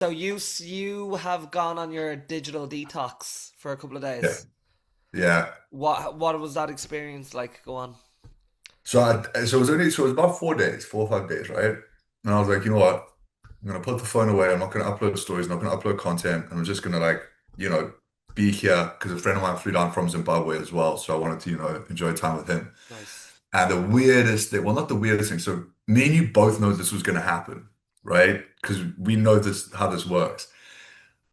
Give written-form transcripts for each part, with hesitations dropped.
So you have gone on your digital detox for a couple of Yeah. days. Yeah. What was that experience like? Go on. So it was about 4 days, 4 or 5 days, right? And I was like, you know what? I'm gonna put the phone away. I'm not gonna upload stories. I'm not gonna upload content. I'm just gonna like, you know, be here because a friend of mine flew down from Zimbabwe as well. So I wanted to, enjoy time with him. Nice. And the weirdest thing, well, not the weirdest thing. So me and you both know this was gonna happen, right? Because we know this how this works.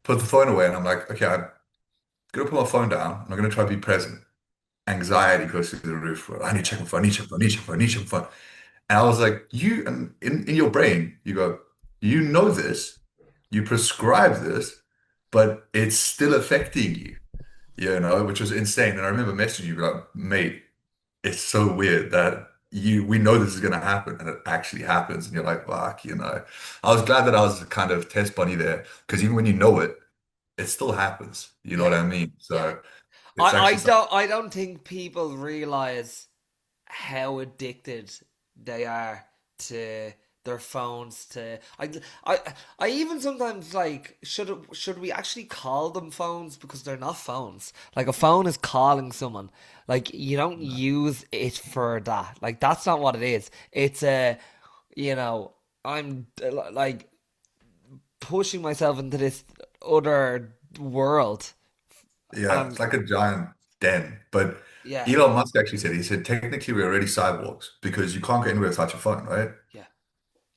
Put the phone away, and I'm like, okay, I'm gonna put my phone down. I'm gonna try to be present. Anxiety goes through the roof, bro. I need to check my phone. I need to check my phone. I need to check my phone. I need to check my phone. And I was like, you, and in your brain, you go, you know this, you prescribe this, but it's still affecting you, which was insane. And I remember messaging you like, mate, it's so weird that we know this is going to happen and it actually happens. And you're like, fuck. I was glad that I was kind of test bunny there because even when you know it, it still happens. You know Yeah. what I mean? Yeah. So it's I actually something. don't think people realize how addicted they are to their phones. I I even sometimes like should we actually call them phones because they're not phones. Like a phone is calling someone. Like you don't use it for that. Like that's not what it is. It's a you know I'm like pushing myself into this other world. Yeah, And it's like a giant den. But yeah, Elon Musk actually said, he said, technically we're already cyborgs because you can't go anywhere without your phone, right? yeah,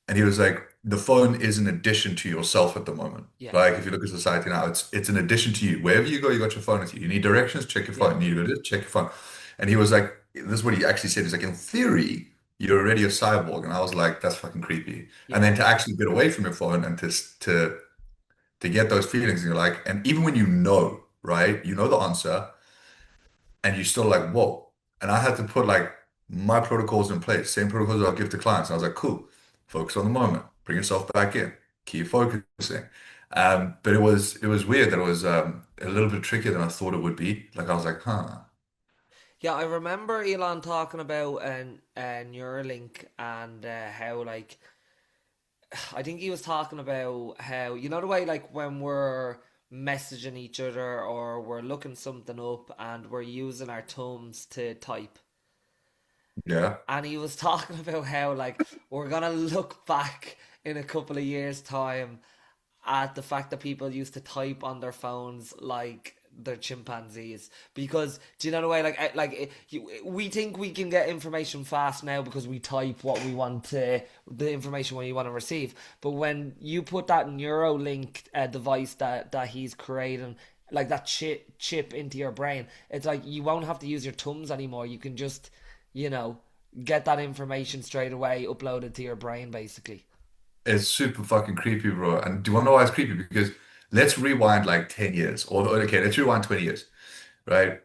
And he was like, the phone is an addition to yourself at the moment. yeah, Like if you look at society now, it's an addition to you. Wherever you go, you got your phone with you. You need directions, check your yeah, phone. You need this, check your phone. And he was like, this is what he actually said. He's like, in theory, you're already a cyborg. And I was like, that's fucking creepy. And yeah, then to actually get away from your phone and to get those feelings, and you're like, and even when you know, right, you know the answer and you're still like, whoa. And I had to put like my protocols in place, same protocols I'll give to clients. And I was like, cool, focus on the moment, bring yourself back in, keep focusing. But it was weird that it was a little bit trickier than I thought it would be. Like I was like, huh. yeah. I remember Elon talking about Neuralink and how like I think he was talking about how the way like when we're messaging each other or we're looking something up and we're using our thumbs to type. Yeah. And he was talking about how like we're gonna look back in a couple of years' time at the fact that people used to type on their phones like they're chimpanzees. Because do you know the way we think we can get information fast now because we type what we want to the information when you want to receive. But when you put that Neuralink device that he's creating, like that chip into your brain, it's like you won't have to use your thumbs anymore. You can just you know get that information straight away uploaded to your brain basically. It's super fucking creepy, bro. And do you want to know why it's creepy? Because let's rewind like 10 years, or okay, let's rewind 20 years, right?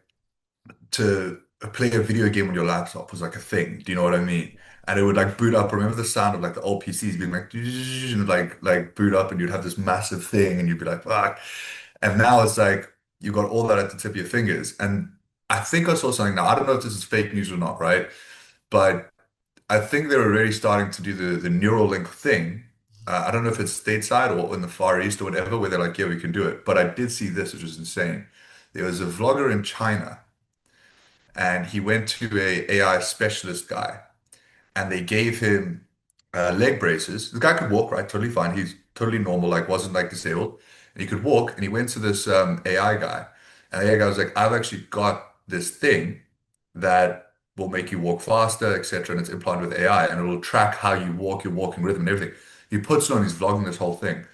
To play a video game on your laptop was like a thing. Do you know what I mean? And it would like boot up. Remember the sound of like the old PCs being like and like boot up, and you'd have this massive thing, and you'd be like, fuck. And now it's like you got all that at the tip of your fingers. And I think I saw something now. I don't know if this is fake news or not, right? But I think they're already starting to do the Neuralink thing. I don't know if it's stateside or in the Far East or whatever, where they're like, yeah, we can do it. But I did see this, which was insane. There was a vlogger in China and he went to a AI specialist guy and they gave him leg braces. The guy could walk, right? Totally fine. He's totally normal, like wasn't like disabled. And he could walk and he went to this AI guy. And the AI guy was like, I've actually got this thing that will make you walk faster, etc. And it's implanted with AI and it will track how you walk, your walking rhythm and everything. He puts it on, he's vlogging this whole thing.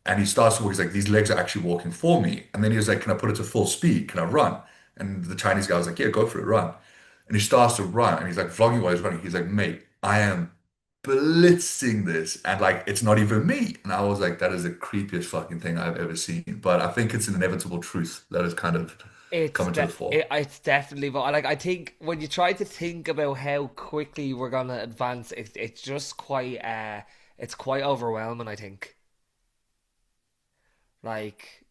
And he starts to walk. He's like, these legs are actually walking for me. And then he was like, can I put it to full speed? Can I run? And the Chinese guy was like, yeah, go for it, run. And he starts to run. And he's like vlogging while he's running. He's like, mate, I am blitzing this. And like, it's not even me. And I was like, that is the creepiest fucking thing I've ever seen. But I think it's an inevitable truth that is kind of coming to the fore. It's definitely, but like I think when you try to think about how quickly we're gonna advance, it's just quite it's quite overwhelming. I think like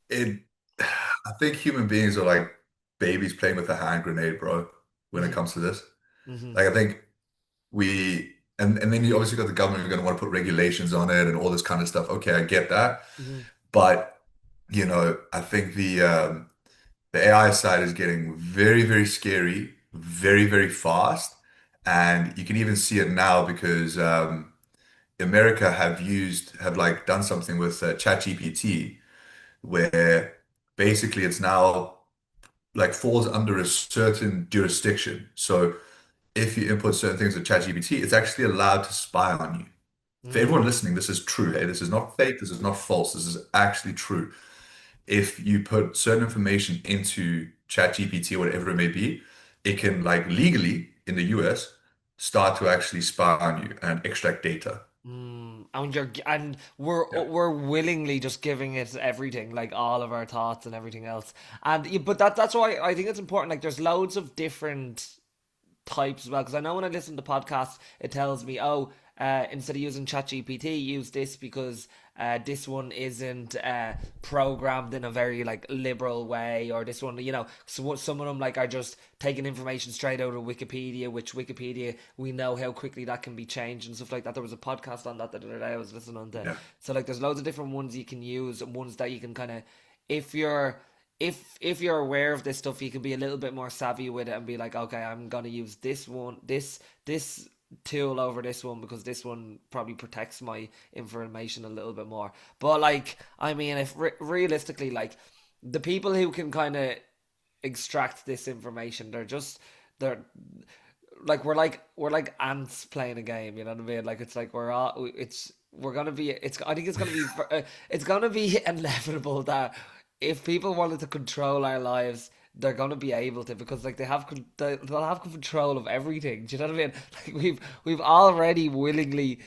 It, I think human beings are like babies playing with a hand grenade, bro, when it mhm, comes to this. mhm. Like, I think we and then you obviously got the government who are going to want to put regulations on it and all this kind of stuff. Okay, I get that. Mhm. But, I think the AI side is getting very, very scary, very, very fast. And you can even see it now because America have like done something with ChatGPT where basically it's now like falls under a certain jurisdiction. So if you input certain things with ChatGPT, it's actually allowed to spy on you. For everyone Mm. listening, this is true. Hey, this is not fake. This is not false. This is actually true. If you put certain information into ChatGPT or whatever it may be, it can like legally in the US start to actually spy on you and extract data. And Yeah. we're willingly just giving it everything, like all of our thoughts and everything else. But that's why I think it's important. Like, there's loads of different types as well. Because I know when I listen to podcasts, it tells me, oh, instead of using ChatGPT, use this because this one isn't programmed in a very like liberal way, or this one, so some of them like are just taking information straight out of Wikipedia, which Wikipedia we know how quickly that can be changed and stuff like that. There was a podcast on that the other day I was listening to. Yeah. So like, there's loads of different ones you can use, and ones that you can kind of, if you're if you're aware of this stuff, you can be a little bit more savvy with it and be like, okay, I'm gonna use this tool over this one because this one probably protects my information a little bit more. But like, I mean, if realistically, like, the people who can kind of extract this information, they're we're like ants playing a game. You know what I mean? Like, it's like we're gonna be. I think it's gonna be inevitable that if people wanted to control our lives, they're gonna be able to, because like they'll have control of everything. Do you know what I mean? Like, we've already willingly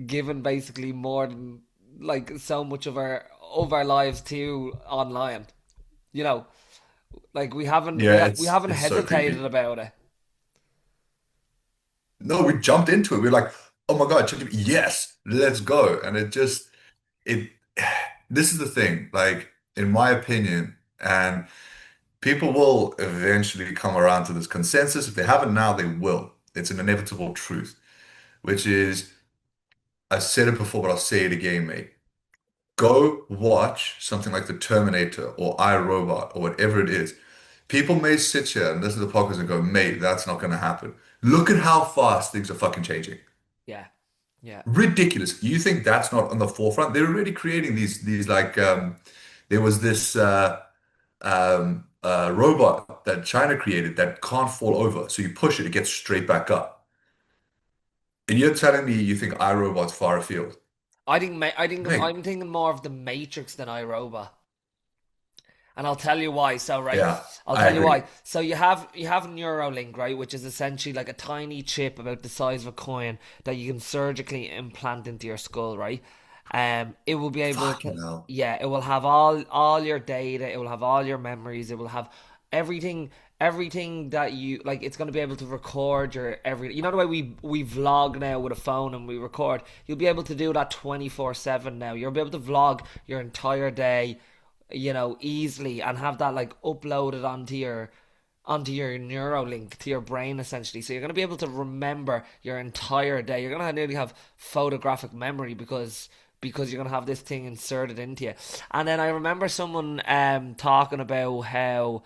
given basically more than like so much of our lives to online. You know, like Yeah, we it's haven't it's so hesitated creepy. about it. No, we jumped into it. We're like, oh my God, ChatGPT, yes, let's go. And it this is the thing, like in my opinion, and people will eventually come around to this consensus. If they haven't now, they will. It's an inevitable truth, which is, I said it before, but I'll say it again, mate. Go watch something like The Terminator or I, Robot or whatever it is. People may sit here and listen to the podcast and go, mate, that's not going to happen. Look at how fast things are fucking changing. Yeah, yeah. Ridiculous. You think that's not on the forefront? They're already creating these like there was this robot that China created that can't fall over. So you push it, it gets straight back up. And you're telling me you think iRobot's far afield? Mate, I'm thinking more of the Matrix than iRobot. And I'll tell you why. So, right, yeah, I'll I tell you agree. why. So you have Neuralink, right, which is essentially like a tiny chip about the size of a coin that you can surgically implant into your skull, right? It will be able to, Fucking hell. yeah, it will have all your data, it will have all your memories, it will have everything everything that you like. It's going to be able to record your every, the way we vlog now with a phone and we record. You'll be able to do that 24/7 now. You'll be able to vlog your entire day, easily, and have that like uploaded onto your Neuralink to your brain essentially. So you're going to be able to remember your entire day. You're going to nearly have photographic memory because you're going to have this thing inserted into you. And then I remember someone talking about how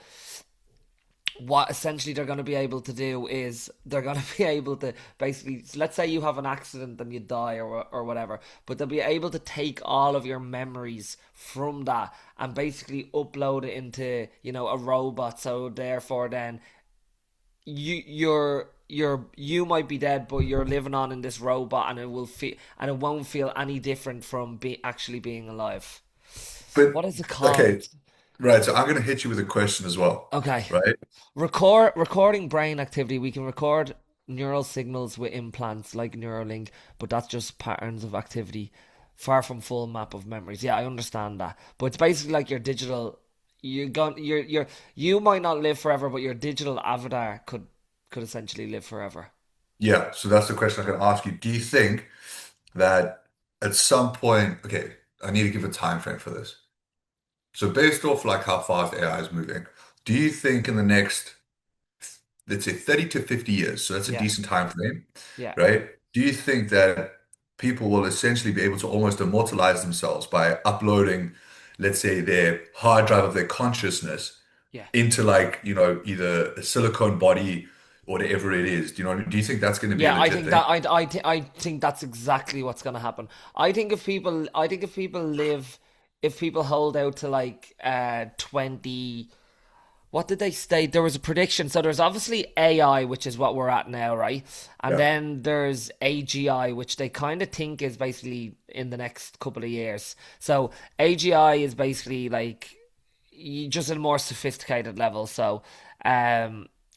what essentially they're going to be able to do is they're going to be able to basically, let's say you have an accident and you die, or whatever, but they'll be able to take all of your memories from that and basically upload it into, a robot. So therefore then you might be dead, but you're living on in this robot, and it won't feel any different from actually being alive. But What is it okay, called? right. So I'm gonna hit you with a question as well, Okay. right? Recording brain activity. We can record neural signals with implants like Neuralink, but that's just patterns of activity, far from full map of memories. Yeah, I understand that, but it's basically like your digital. You might not live forever, but your digital avatar could essentially live forever. Yeah. So that's the question I'm gonna ask you. Do you think that at some point, okay, I need to give a time frame for this. So based off like how fast AI is moving, do you think in the next, let's say 30 to 50 years, so that's a Yeah, decent time frame, yeah. right? do you think that people will essentially be able to almost immortalize themselves by uploading, let's say, their hard drive of their consciousness Yeah. into like, either a silicone body or whatever it is? Do you think that's going to be a Yeah, I legit think thing? that I think that's exactly what's going to happen. I think if people hold out to like 20, what did they state? There was a prediction. So there's obviously AI, which is what we're at now, right? And Yeah. then there's AGI, which they kind of think is basically in the next couple of years. So AGI is basically like just a more sophisticated level. So,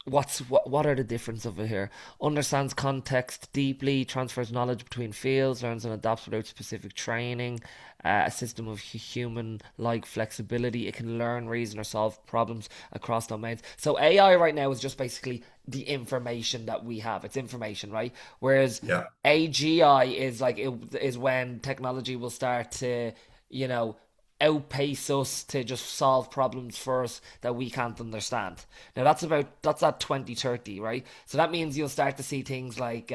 what are the difference of it here? Understands context deeply, transfers knowledge between fields, learns and adapts without specific training. A system of human-like flexibility. It can learn, reason, or solve problems across domains. So AI right now is just basically the information that we have. It's information, right? Whereas Yeah. AGI is like it is when technology will start to, you know, outpace us to just solve problems for us that we can't understand. Now that's at 2030, right? So that means you'll start to see things like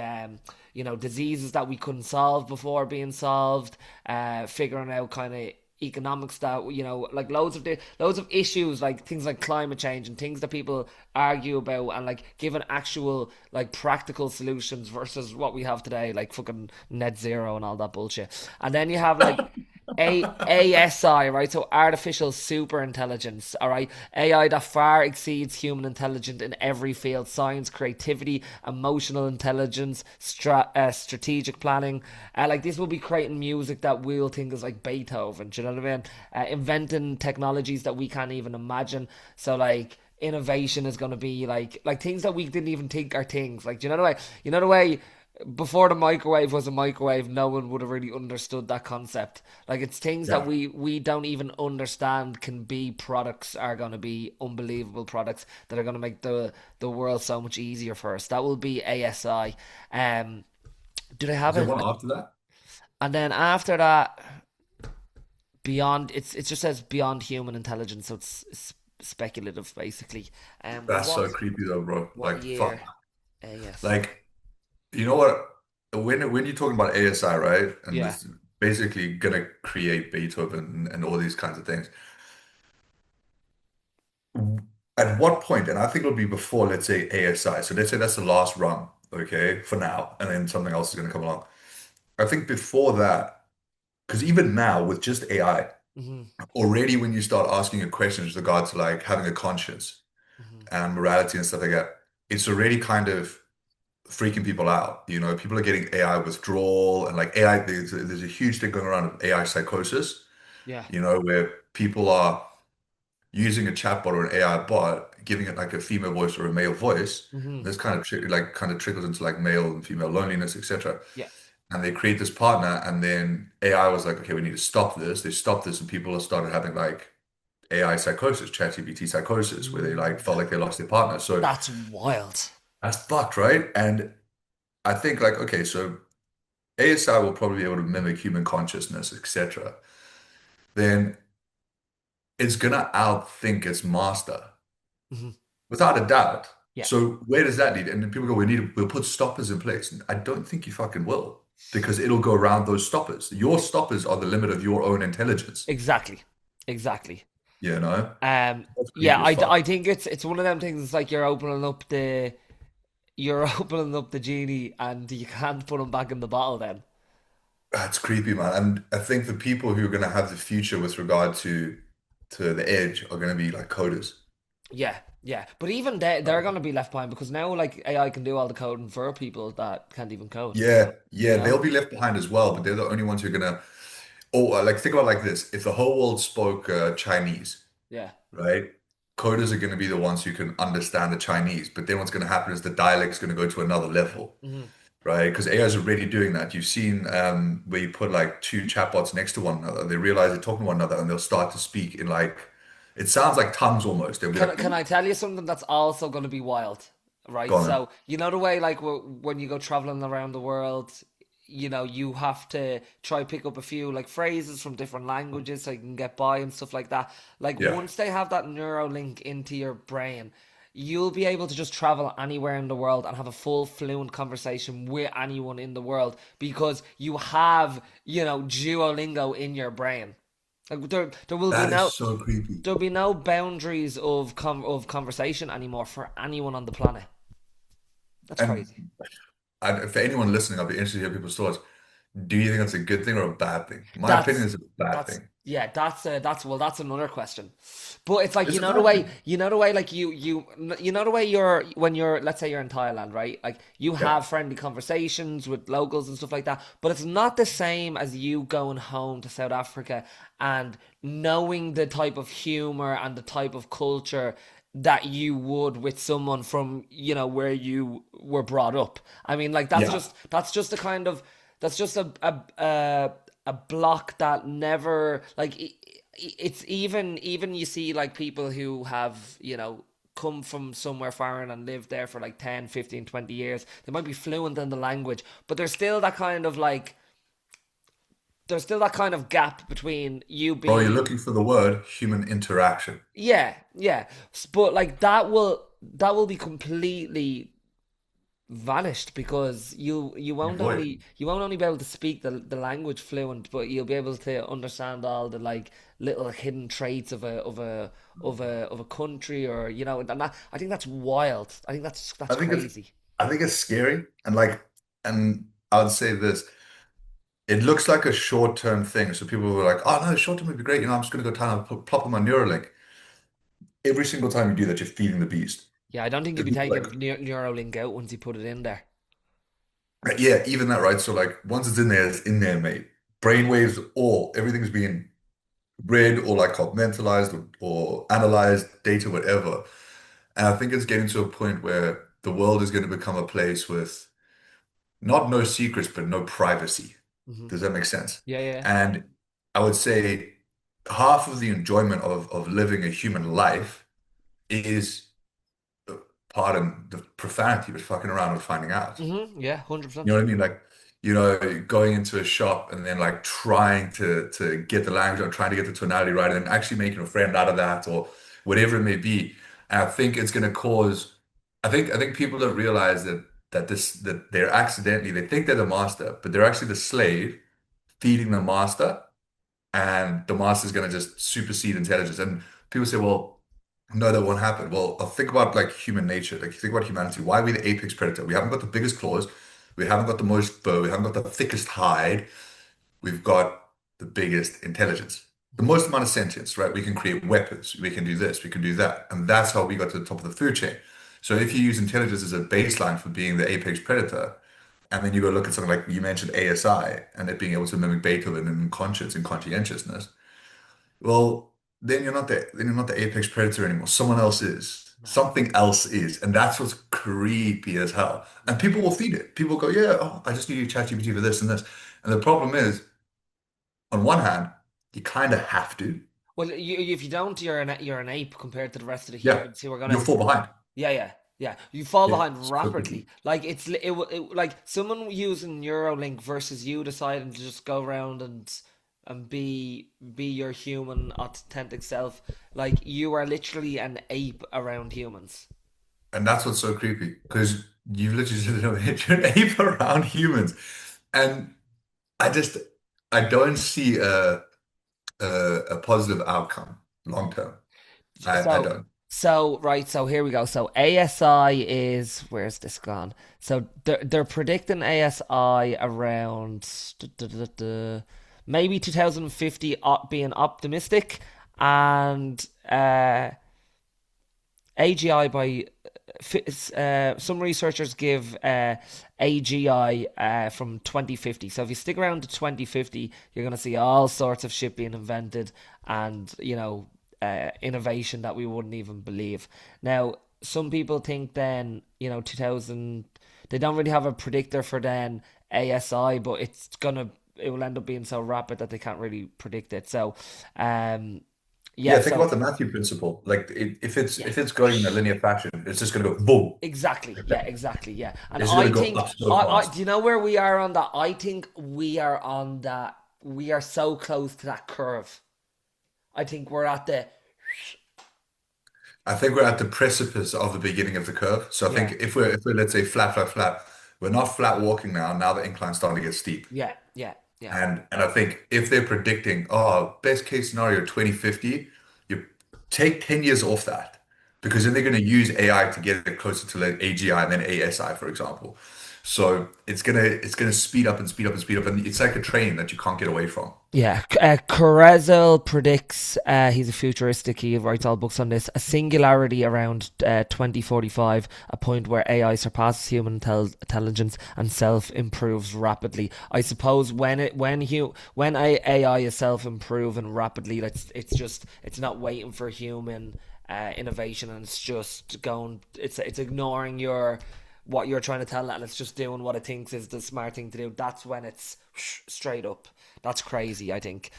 diseases that we couldn't solve before being solved, figuring out kind of economics that like loads of issues like things like climate change and things that people argue about, and like giving actual like practical solutions versus what we have today, like fucking net zero and all that bullshit. And then you have like ASI, right? So artificial super intelligence, all right? AI that far exceeds human intelligence in every field: science, creativity, emotional intelligence, strategic planning. Like this will be creating music that we'll think is like Beethoven. Do you know what I mean? Inventing technologies that we can't even imagine. So like innovation is going to be like things that we didn't even think are things. Like, do you know the way? You know the way before the microwave was a microwave, no one would have really understood that concept. Like it's things that Yeah. we don't even understand can be products, are going to be unbelievable products that are going to make the world so much easier for us. That will be ASI. Um, do they Is have there it? one after that? And then after that, beyond it just says beyond human intelligence, so it's speculative basically. But That's so creepy though, bro. what Like, fuck. year? AS. Like, you know what? When you're talking about ASI, right? And Yeah. this basically gonna create Beethoven and all these kinds of things. At what point, and I think it'll be before, let's say ASI. So let's say that's the last rung, okay, for now, and then something else is gonna come along. I think before that, because even now with just AI, Hmm. already when you start asking a question with regard to like having a conscience Hmm. and morality and stuff like that, it's already kind of freaking people out. People are getting AI withdrawal and like AI, there's a huge thing going around of AI psychosis, Yeah. where people are using a chatbot or an AI bot, giving it like a female voice or a male voice. Hmm. This kind of like kind of trickles into like male and female loneliness, etc. Yeah. And they create this partner, and then AI was like, okay, we need to stop this. They stopped this, and people have started having like AI psychosis, ChatGPT psychosis, where they like felt like they lost their partner. So That's wild. that's fucked, right? And I think like, okay, so ASI will probably be able to mimic human consciousness, etc. Then it's gonna outthink its master Hmm. without a doubt. Yeah. So where does that lead? And then people go, we'll put stoppers in place. And I don't think you fucking will, because it'll go around those stoppers. Your stoppers are the limit of your own intelligence. Exactly. Exactly. You know? That's Yeah, creepy as I fuck. think it's one of them things. It's like you're opening up the genie and you can't put him back in the bottle. Then. That's creepy, man. And I think the people who are gonna have the future with regard to the edge are gonna be like coders. Yeah, yeah. But even they're gonna be left behind because now like AI can do all the coding for people that can't even code. Yeah, You yeah, they'll know? be left behind as well, but they're the only ones who are gonna. Oh, like think about it like this: if the whole world spoke Chinese, Yeah. right? Coders are going to be the ones who can understand the Chinese, but then what's going to happen is the dialect's going to go to another level, Hmm. right? Because AI is already doing that. You've seen where you put like two chatbots next to one another, they realize they're talking to one another, and they'll start to speak in like it sounds like tongues almost. They'll be like, Can I tell you something that's also going to be wild, "Go right? on, man." So you know the way like when you go traveling around the world, you have to try pick up a few like phrases from different languages so you can get by and stuff like that. Like Yeah, once they have that neuro link into your brain, you'll be able to just travel anywhere in the world and have a full fluent conversation with anyone in the world because you have, Duolingo in your brain. Like there will be That is no so creepy. there'll be no boundaries of conversation anymore for anyone on the planet. That's And crazy. for anyone listening, I'll be interested to hear people's thoughts. Do you think that's a good thing or a bad thing? My opinion That's is a bad that's thing. yeah, that's another question. But it's like It's a bad thing. like the way you're when you're, let's say you're in Thailand, right? Like you Yeah, have friendly conversations with locals and stuff like that, but it's not the same as you going home to South Africa and knowing the type of humor and the type of culture that you would with someone from, where you were brought up. I mean, like yeah. that's just a kind of that's just a block that never like it's even you see like people who have, come from somewhere foreign and lived there for like 10, 15, 20 years. They might be fluent in the language, but there's still that kind of gap between you Bro, you're being. looking for the word human interaction. Yeah, yeah. But like that will be completely vanished because Void. you won't only be able to speak the language fluent, but you'll be able to understand all the like little hidden traits of a country, or and I think that's wild. I think that's I think it's crazy. I think it's scary and I would say this. It looks like a short-term thing. So people were like, oh no, short-term would be great. I'm just gonna go down and plop on my Neuralink. Every single time you do that, you're feeding the beast. Yeah, I don't think you'd be It's like, taking Neuralink out once you put it in there. yeah, even that, right? So like once it's in there, mate. Brainwaves, everything's being read or like compartmentalized or analyzed, data, whatever. And I think it's getting to a point where the world is going to become a place with not no secrets, but no privacy. Hmm. Does that make sense? Yeah, yeah. And I would say half of the enjoyment of living a human life is, pardon the profanity, but fucking around and finding out. Yeah, You 100%. know what I mean? Like, going into a shop and then like trying to get the language or trying to get the tonality right and then actually making a friend out of that or whatever it may be. And I think it's going to cause. I think people don't realize that they think they're the master, but they're actually the slave feeding the master, and the master is going to just supersede intelligence. And people say, well, no, that won't happen. Well, think about like human nature. Like think about humanity. Why are we the apex predator? We haven't got the biggest claws. We haven't got the most fur. We haven't got the thickest hide. We've got the biggest intelligence. The Hmm. most amount of sentience, right? We can create weapons. We can do this. We can do that. And that's how we got to the top of the food chain. So if you use intelligence as a baseline for being the apex predator, and then you go look at something like you mentioned ASI and it being able to mimic Beethoven and conscience and conscientiousness, well, then you're not the apex predator anymore. Someone else is. Mad. Something else is. And that's what's creepy as hell. And Yeah. people will feed it. People go, yeah, oh, I just need to ChatGPT for this and this. And the problem is, on one hand, you kind of have to. Well, if you don't, you're an ape compared to the rest of the Yeah, humans who are gonna. you'll fall behind. Yeah, yeah, yeah. You fall Yeah, behind so quickly. rapidly. Like like someone using Neuralink versus you deciding to just go around and be your human authentic self. Like you are literally an ape around humans. And that's what's so creepy because you've literally said, you're an ape around humans. And I just, I don't see a positive outcome long term. I So don't. right. So here we go. So ASI is, where's this gone? So they're predicting ASI around maybe 2050, being optimistic, and AGI by some researchers give AGI from 2050. So if you stick around to 2050, you're going to see all sorts of shit being invented, and innovation that we wouldn't even believe. Now, some people think then 2000. They don't really have a predictor for then ASI, but it will end up being so rapid that they can't really predict it. So, yeah. Yeah, think So about the Matthew principle. Like yeah. if it's going in a linear fashion, it's just going to go boom. Exactly. Yeah, exactly. Yeah. And It's going I to go think up so do fast. you know where we are on that? I think we are on that. We are so close to that curve. I think we're at the I think we're at the precipice of the beginning of the curve. So I think Yeah, if we're let's say flat, we're not flat walking now. Now the incline's starting to get steep. yeah, yeah, yeah, And I think if they're predicting, oh, best case scenario 2050, you take 10 years off that because then they're going to use AI to get it closer to like AGI and then ASI, for example. So it's gonna speed up and speed up and speed up, and it's like a train that you can't get away from. yeah. Carezzel predicts, he's a futuristic, he writes all books on this, a singularity around 2045, a point where AI surpasses human intelligence and self improves rapidly. I suppose when AI is self improving rapidly, it's not waiting for human innovation, and it's just going, it's ignoring what you're trying to tell it, and it's just doing what it thinks is the smart thing to do. That's when it's straight up. That's crazy, I think.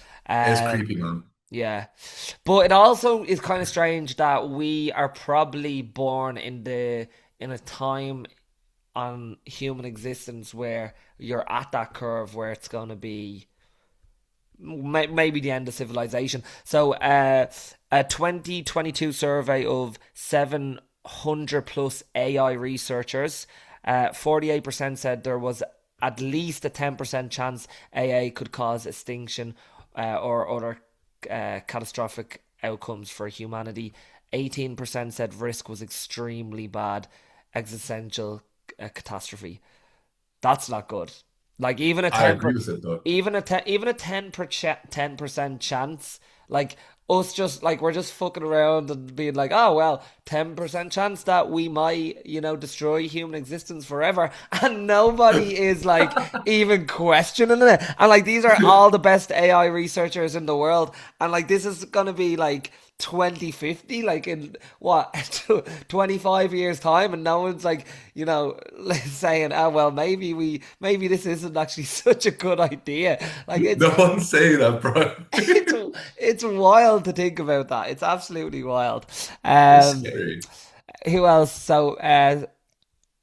It's Um, creepy, man. yeah, but it also is kind of strange that we are probably born in a time on human existence where you're at that curve where it's going to be maybe the end of civilization. So, a 2022 survey of 700 plus AI researchers, 48% said there was at least a 10% chance AI could cause extinction or other catastrophic outcomes for humanity. 18% said risk was extremely bad, existential catastrophe. That's not good. Like even a I ten agree per, with it though. even a 10% chance, like us just like we're just fucking around and being like, oh well, 10% chance that we might, destroy human existence forever, and nobody is like even questioning it. And like these are all the best AI researchers in the world, and like this is gonna be like 2050, like in what 25 years time, and no one's like saying, oh well, maybe this isn't actually such a good idea. Like No one's saying that, bro. it's it's wild to think about that. It's absolutely wild. It's um scary. who else? So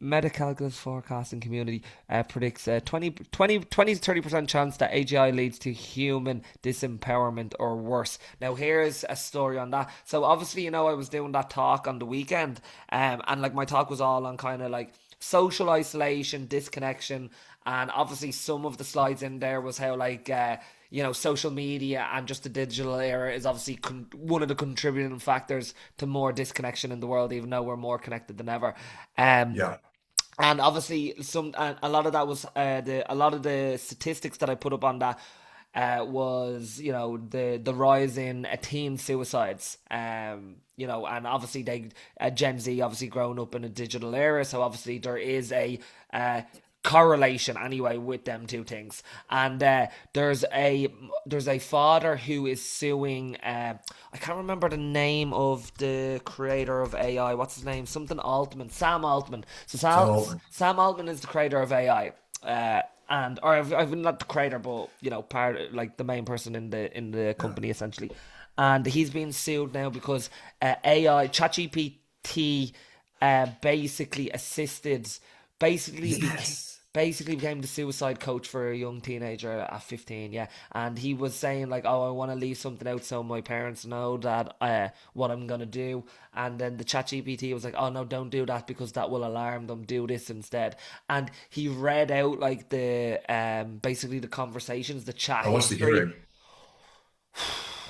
Metacalculus forecasting community predicts 20 to 30% chance that AGI leads to human disempowerment or worse. Now, here's a story on that. So, obviously, I was doing that talk on the weekend, and like my talk was all on kind of like social isolation, disconnection, and obviously some of the slides in there was how like social media and just the digital era is obviously one of the contributing factors to more disconnection in the world, even though we're more connected than ever. Um, Yeah. and obviously a lot of that was a lot of the statistics that I put up on that was the rise in teen suicides. And obviously they Gen Z obviously grown up in a digital era, so obviously there is a correlation anyway with them two things. And there's a father who is suing. I can't remember the name of the creator of AI. What's his name? Something Altman. Sam Altman. So So Sam Altman is the creator of AI. And or I've not the creator, but part like the main person in the yeah. company essentially. And he's being sued now because AI ChatGPT basically assisted, basically became Yes. basically became the suicide coach for a young teenager at 15. Yeah, and he was saying like, oh, I want to leave something out so my parents know that what I'm gonna do. And then the chat gpt was like, oh no, don't do that because that will alarm them, do this instead. And he read out like the basically the conversations, the chat I watched the history. hearing.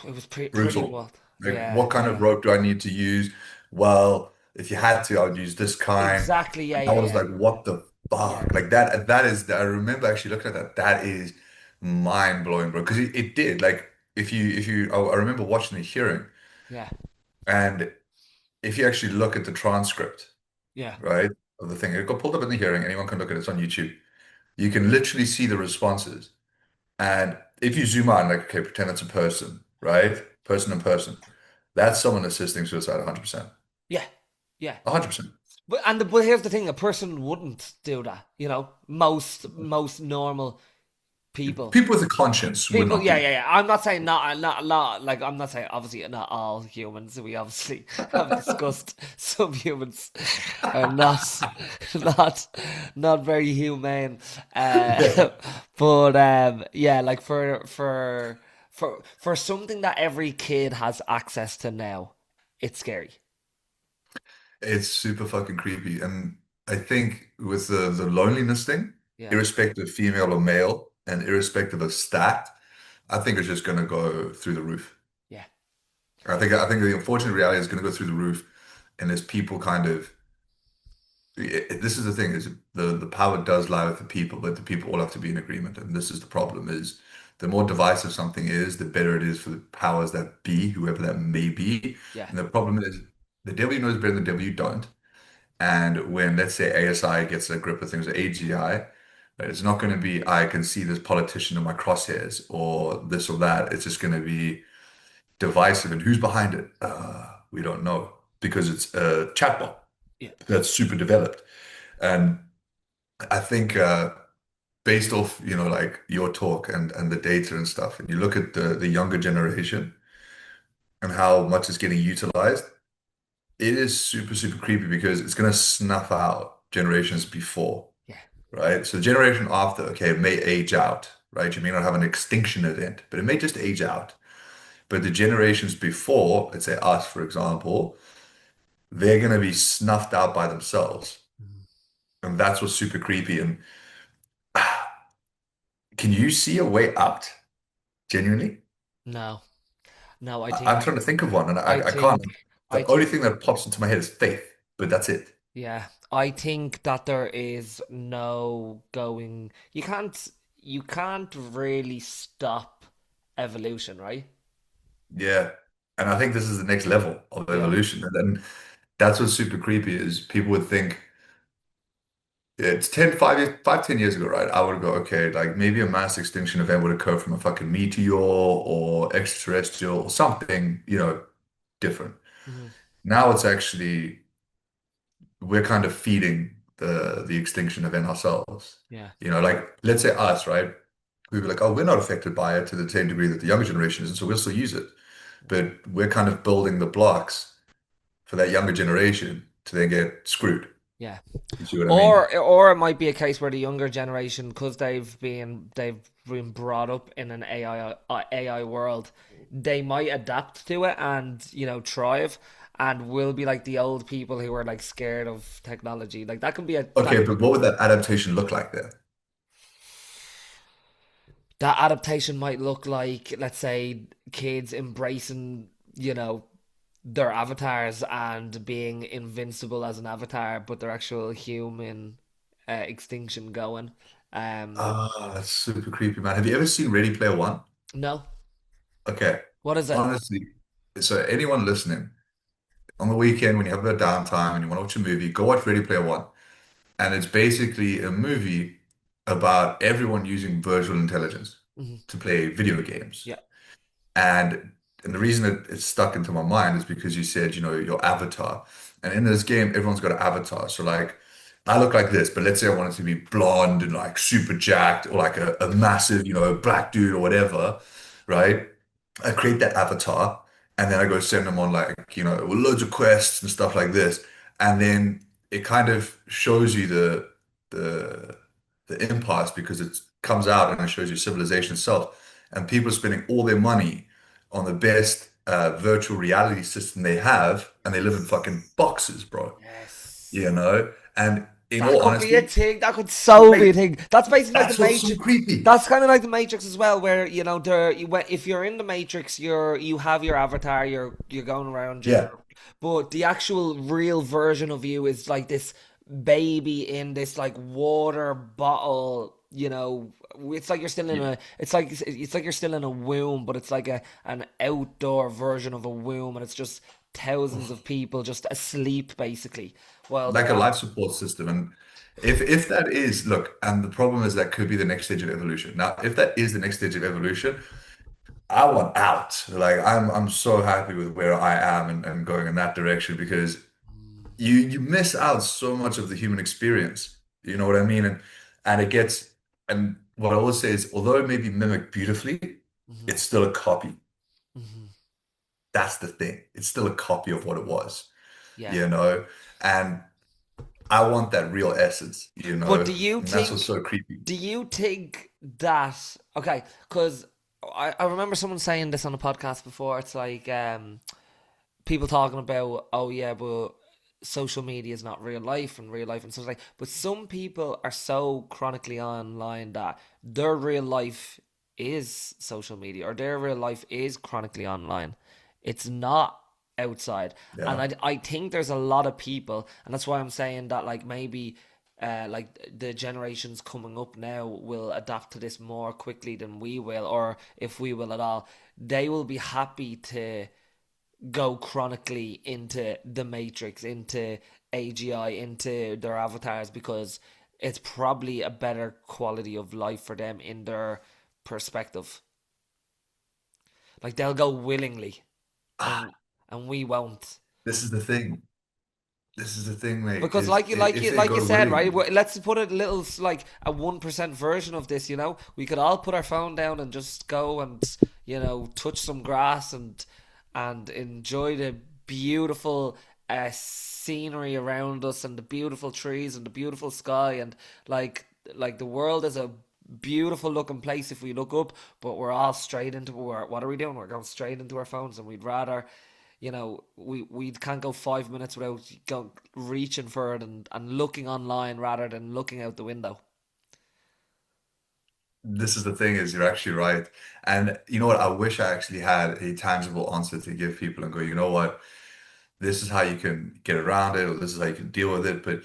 It was pretty Brutal. wild. Like, Yeah, what kind of yeah, rope do I need to use? Well, if you had to, I would use this kind. exactly. Yeah, I yeah, was yeah, like, what the yeah, fuck? Like that is, I remember actually looking at that. That is mind blowing, bro. Because it did. Like, I remember watching the hearing, yeah, and if you actually look at the transcript, yeah, right, of the thing, it got pulled up in the hearing, anyone can look at it, it's on YouTube. You can literally see the responses. And if you zoom out, like, okay, pretend it's a person, right? Person in person. That's someone assisting suicide 100%. yeah, yeah. 100%. But here's the thing: a person wouldn't do that. Most normal people. People with a conscience would People, not yeah, do yeah, yeah. I'm not saying not a lot. Like I'm not saying obviously not all humans. We obviously have discussed some humans are not not very humane. that. But yeah, like for something that every kid has access to now, it's scary. It's super fucking creepy. And I think with the loneliness thing, Yeah, irrespective of female or male, and irrespective of stat, I think it's just gonna go through the roof. yeah, I think the unfortunate reality is gonna go through the roof, and there's people kind of this is the thing is the power does lie with the people, but the people all have to be in agreement. And this is the problem is the more divisive something is, the better it is for the powers that be, whoever that may be. yeah. And the problem is the devil you know is better than the devil you don't. And when, let's say, ASI gets a grip of things, or AGI, right, it's not going to be, I can see this politician in my crosshairs or this or that. It's just going to be divisive. And who's behind it? We don't know because it's a chatbot Yeah. that's super developed. And I think based off, like your talk and the data and stuff, and you look at the younger generation and how much is getting utilized, it is super, super creepy because it's going to snuff out generations before. Yeah. Right? So the generation after, okay, it may age out, right? You may not have an extinction event, but it may just age out. But the generations before, let's say us, for example, they're going to be snuffed out by themselves. Mhm. And that's what's super creepy. And can you see a way out, genuinely? No, no, I'm trying to think of one and I I can't. think, I The only think, thing that pops into my head is faith, but that's it. yeah, I think that there is no going. You can't really stop evolution, right? Yeah. And I think this is the next level of Yeah. evolution. And then that's what's super creepy is people would think, it's 10 10 years ago, right? I would go, okay, like maybe a mass extinction event would occur from a fucking meteor or extraterrestrial or something, different. Hmm. Now it's actually we're kind of feeding the extinction event ourselves. Yeah. Like let's say us, right? We'd be like, oh, we're not affected by it to the same degree that the younger generation is, and so we'll still use it. But we're kind of building the blocks for that younger generation to then get screwed. Yeah. You see what I mean? Or it might be a case where the younger generation, because they've been brought up in an AI world, they might adapt to it and thrive, and will be like the old people who are like scared of technology. Like that can be a that Okay, but what would that adaptation look like then? that adaptation might look like, let's say, kids embracing their avatars and being invincible as an avatar, but their actual human extinction going. Um, Ah, that's super creepy, man. Have you ever seen Ready Player One? no, Okay, what is it? honestly, so anyone listening, on the weekend when you have a bit of downtime and you want to watch a movie, go watch Ready Player One. And it's basically a movie about everyone using virtual intelligence Hmm. to play video games. Yeah. And and the reason that it's stuck into my mind is because you said, your avatar. And in this game, everyone's got an avatar. So like I look like this, but let's say I wanted to be blonde and like super jacked or like a massive, black dude or whatever, right? I create that avatar and then I go send them on like, loads of quests and stuff like this. And then it kind of shows you the the impasse because it comes out and it shows you civilization itself. And people are spending all their money on the best virtual reality system they have, and they live in fucking Yes. boxes, bro. Yes. You know? And in That all could be a honesty, thing. That could so be a mate, thing. That's basically like the that's what's so Matrix. creepy. That's kind of like the Matrix as well, where if you're in the Matrix, you have your avatar, you're going around Yeah. but the actual real version of you is like this baby in this like water bottle. It's like you're still in Yeah. a. It's like you're still in a womb, but it's like an outdoor version of a womb, and it's just thousands of people just asleep basically while Like they're a at. life support system. And if that is, look, and the problem is that could be the next stage of evolution. Now, if that is the next stage of evolution, I want out. Like I'm so happy with where I am and going in that direction because you miss out so much of the human experience. You know what I mean? And it gets and what I always say is although it may be mimicked beautifully, Mhm. it's still a copy. Mhm. That's the thing. It's still a copy of what it was, Yeah. you know? And I want that real essence, But do you and that's what's think so creepy. do you think that okay, because I remember someone saying this on a podcast before, it's like people talking about, oh yeah, but social media is not real life and stuff like. But some people are so chronically online that their real life is social media, or their real life is chronically online. It's not outside. And Yeah. I think there's a lot of people, and that's why I'm saying that, like, maybe like the generations coming up now will adapt to this more quickly than we will, or if we will at all. They will be happy to go chronically into the Matrix, into AGI, into their avatars, because it's probably a better quality of life for them in their perspective. Like, they'll go willingly, Ah, and we won't. this is the thing. This is the thing, mate, Because is if they like you go said, right? willingly, Let's put a little, like, a 1% version of this. We could all put our phone down and just go and touch some grass and enjoy the beautiful scenery around us, and the beautiful trees and the beautiful sky, and like the world is a beautiful looking place if we look up, but we're all straight into what are we doing? We're going straight into our phones, and we'd rather, we can't go 5 minutes without reaching for it and looking online rather than looking out the window. this is the thing is you're actually right. And you know what? I wish I actually had a tangible answer to give people and go, you know what? This is how you can get around it, or this is how you can deal with it. But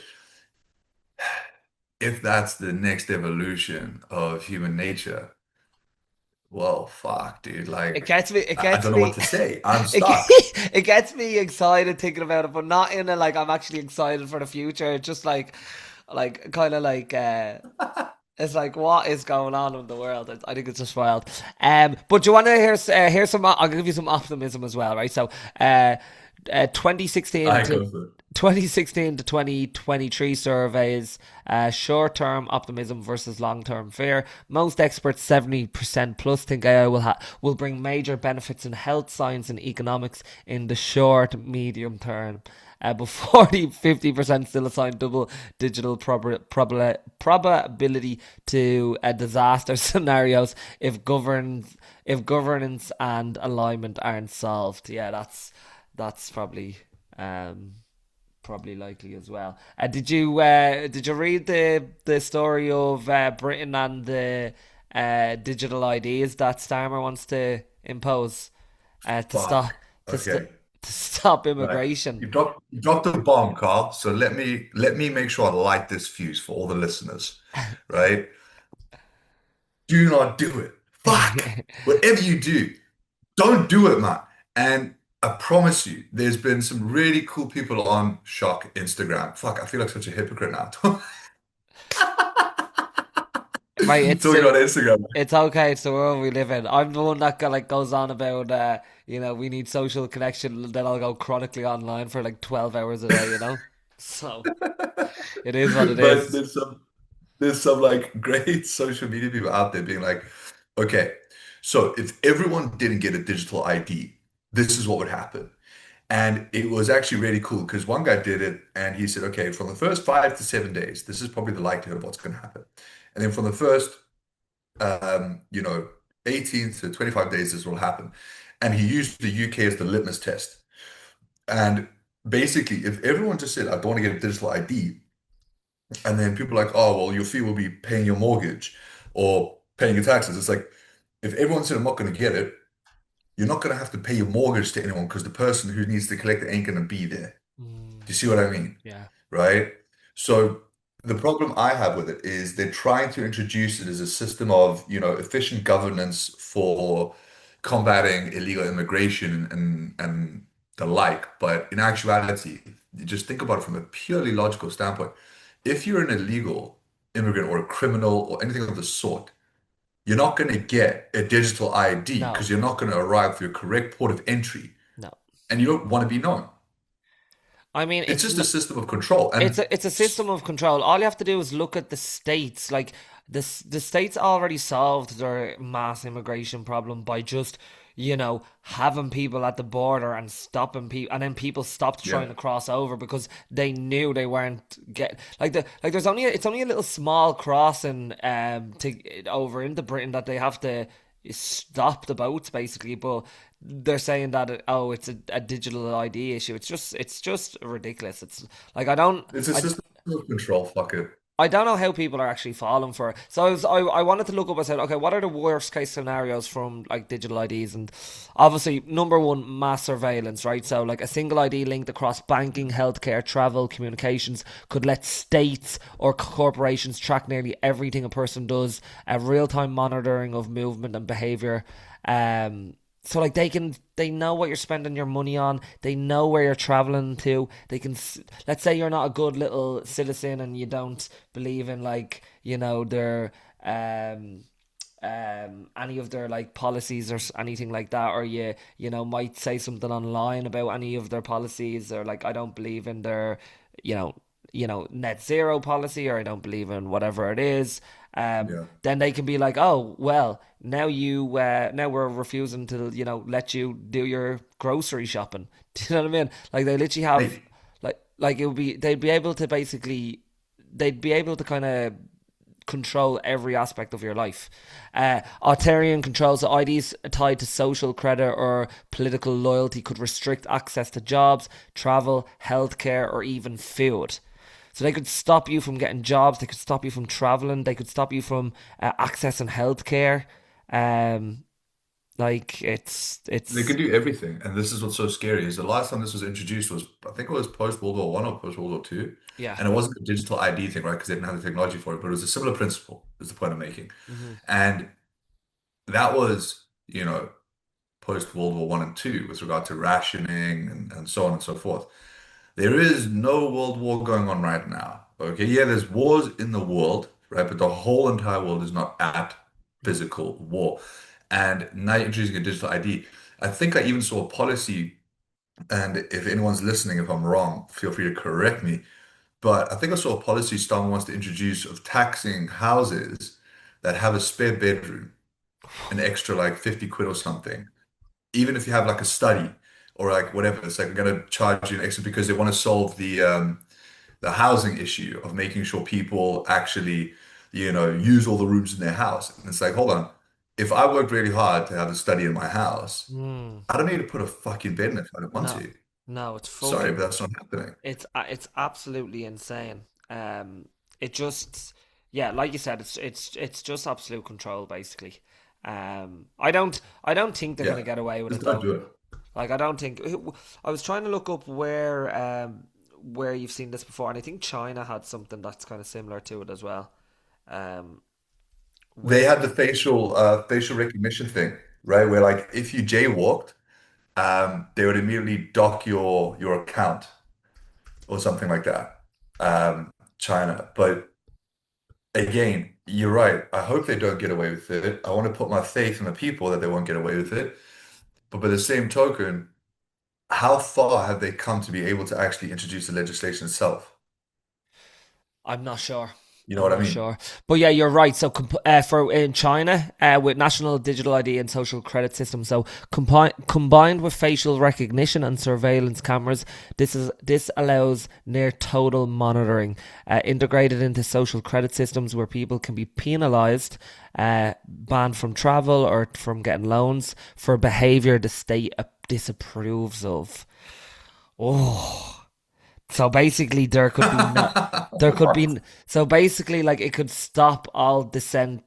if that's the next evolution of human nature, well, fuck, dude. It Like, gets me. It I gets don't know what me. to say. I'm It, stuck. it gets me excited thinking about it, but not in a, like, I'm actually excited for the future. It's just like kind of like it's like, what is going on in the world? I think it's just wild. But do you want to hear some? I'll give you some optimism as well, right? So, 2016 I to go for it. 2016 to 2023 surveys, short-term optimism versus long-term fear. Most experts, 70% plus, think AI will bring major benefits in health, science, and economics in the short, medium term. But 50% still assign double digital probability to disaster scenarios if governance and alignment aren't solved. Yeah, that's um probably likely as well. Did you read the story of Britain and the digital IDs that Starmer wants to impose to stop Fuck. to st- Okay. to stop Right. immigration? You dropped the bomb, Carl. So let me make sure I light this fuse for all the listeners. Right? Do not do it. Fuck. Whatever you do, don't do it, man. And I promise you, there's been some really cool people on Shock Instagram. Fuck, I feel like such a hypocrite now. Right, Talking on Instagram. it's okay. It's the world we live in. I'm the one that goes on about we need social connection. Then I'll go chronically online for like 12 hours a day. So it is what it But is. there's some like great social media people out there being like, okay, so if everyone didn't get a digital ID, this is what would happen. And it was actually really cool because one guy did it and he said, okay, from the first 5 to 7 days, this is probably the likelihood of what's going to happen. And then from the first, um, you know, 18 to 25 days, this will happen. And he used the UK as the litmus test. And basically, if everyone just said, I don't want to get a digital ID, and then people are like, oh, well, your fee will be paying your mortgage or paying your taxes. It's like, if everyone said, I'm not going to get it, you're not going to have to pay your mortgage to anyone because the person who needs to collect it ain't going to be there. Mm, Do you see what I mean? yeah. Right? So the problem I have with it is they're trying to introduce it as a system of, efficient governance for combating illegal immigration and the like. But in actuality, you just think about it from a purely logical standpoint. If you're an illegal immigrant or a criminal or anything of the sort, you're not going to get a digital ID No, because you're not going to arrive through a correct port of entry no. and you don't want to be known. I mean, It's just a system of control. And it's a system of control. All you have to do is look at the states. Like, the states already solved their mass immigration problem by just having people at the border and stopping people, and then people stopped yeah, trying to cross over because they knew they weren't get like there's only it's only a little small crossing to over into Britain that they have to stop the boats basically, but they're saying that it's a digital ID issue. It's just ridiculous. It's like It's a system of control. Fuck it. I don't know how people are actually falling for it. So I wanted to look up. I said, okay, what are the worst case scenarios from like digital IDs? And obviously, number one, mass surveillance, right? So like a single ID linked across banking, healthcare, travel, communications could let states or corporations track nearly everything a person does. Real time monitoring of movement and behavior. So like they know what you're spending your money on. They know where you're traveling to. They can let's say you're not a good little citizen and you don't believe in like their any of their like policies or anything like that, or might say something online about any of their policies, or like I don't believe in their you know net zero policy, or I don't believe in whatever it is. Yeah. Then they can be like, oh well, now we're refusing to let you do your grocery shopping. Do you know what I mean? Like they literally have Hey, like it would be they'd be able to kind of control every aspect of your life. Authoritarian controls, so IDs tied to social credit or political loyalty could restrict access to jobs, travel, healthcare, or even food. So they could stop you from getting jobs. They could stop you from traveling. They could stop you from accessing healthcare. Um, like they it's could do everything, and this is what's so scary. Is the last time this was introduced was I think it was post World War One or post World War Two, yeah. and it wasn't a digital ID thing, right? Because they didn't have the technology for it, but it was a similar principle. Is the point I'm making, Hmm. and that was post World War One and Two with regard to rationing and so on and so forth. There is no world war going on right now. Okay, yeah, there's wars in the world, right? But the whole entire world is not at physical war. And now you're introducing a digital ID. I think I even saw a policy, and if anyone's listening, if I'm wrong, feel free to correct me. But I think I saw a policy someone wants to introduce of taxing houses that have a spare bedroom, an extra like 50 quid or something. Even if you have like a study or like whatever, it's like I'm gonna charge you an extra because they want to solve the housing issue of making sure people actually, use all the rooms in their house. And it's like, hold on, if I worked really hard to have a study in my house, Mm, I don't need to put a fucking bed in if I don't want no, to. no, Sorry, but that's not happening. it's absolutely insane. It just, yeah, like you said, it's just absolute control basically. I don't think they're gonna Yeah, get away with just it don't though. do it. Like I don't think I was trying to look up where you've seen this before, and I think China had something that's kind of similar to it as well. Um, They with had the facial recognition thing, right? Where like if you jaywalked, they would immediately dock your account or something like that. China. But again, you're right. I hope they don't get away with it. I want to put my faith in the people that they won't get away with it. But by the same token, how far have they come to be able to actually introduce the legislation itself? I'm not sure. You know I'm what I not mean? sure, but yeah, you're right. So, for in China, with national digital ID and social credit system, so combined with facial recognition and surveillance cameras, this allows near total monitoring, integrated into social credit systems where people can be penalised, banned from travel or from getting loans for behaviour the state disapproves of. Oh. So basically, there could be, so basically, like it could stop all dissent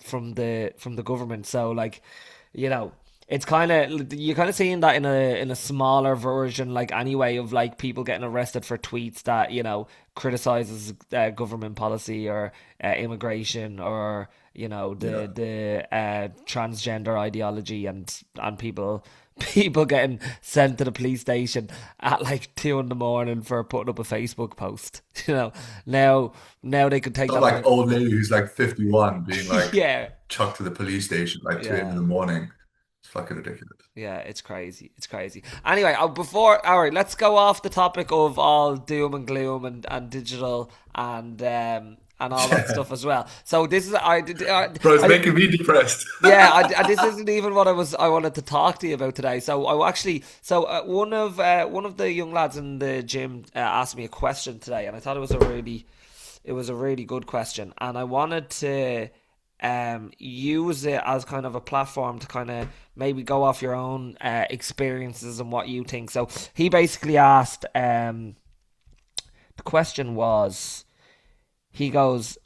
from the government. So like, you know, it's kind of you're kind of seeing that in a smaller version, like anyway, of like people getting arrested for tweets that criticizes government policy or immigration or Yeah. the transgender ideology and people getting sent to the police station at like 2 in the morning for putting up a Facebook post. Now now they could take Some that like on. old lady who's like 51 being like Yeah, chucked to the police station like 2 in yeah. the morning. It's fucking ridiculous. Yeah, it's crazy. It's crazy. Anyway, all right, let's go off the topic of all doom and gloom and digital and all that stuff as well. So this is Bro, it's I making me depressed. yeah, this isn't even what I wanted to talk to you about today. So I actually, one of the young lads in the gym asked me a question today, and I thought it was a really good question, and I wanted to use it as kind of a platform to kind of maybe go off your own experiences and what you think. So he basically asked, the question was, he goes,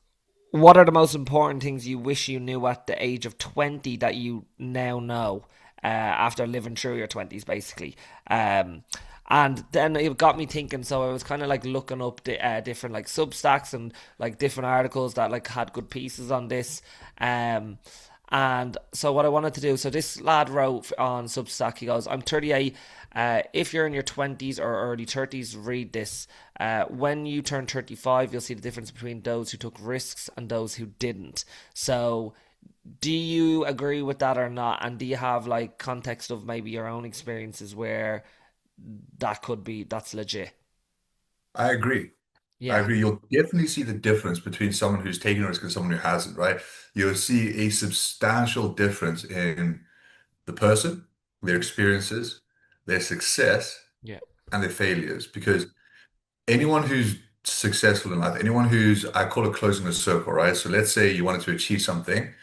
what are the most important things you wish you knew at the age of 20 that you now know after living through your 20s, basically? And then it got me thinking. So I was kind of like looking up the different like Substacks and like different articles that like had good pieces on this. Um, and so what I wanted to do, so this lad wrote on Substack, he goes, I'm 38. If you're in your 20s or early 30s, read this. When you turn 35, you'll see the difference between those who took risks and those who didn't. So do you agree with that or not? And do you have like context of maybe your own experiences where that's legit? I agree. I Yeah. agree. You'll definitely see the difference between someone who's taken a risk and someone who hasn't, right? You'll see a substantial difference in the person, their Hmm. experiences, their success, Yeah. and their failures. Because anyone who's successful in life, anyone who's, I call it closing the circle, right? So let's say you wanted to achieve something,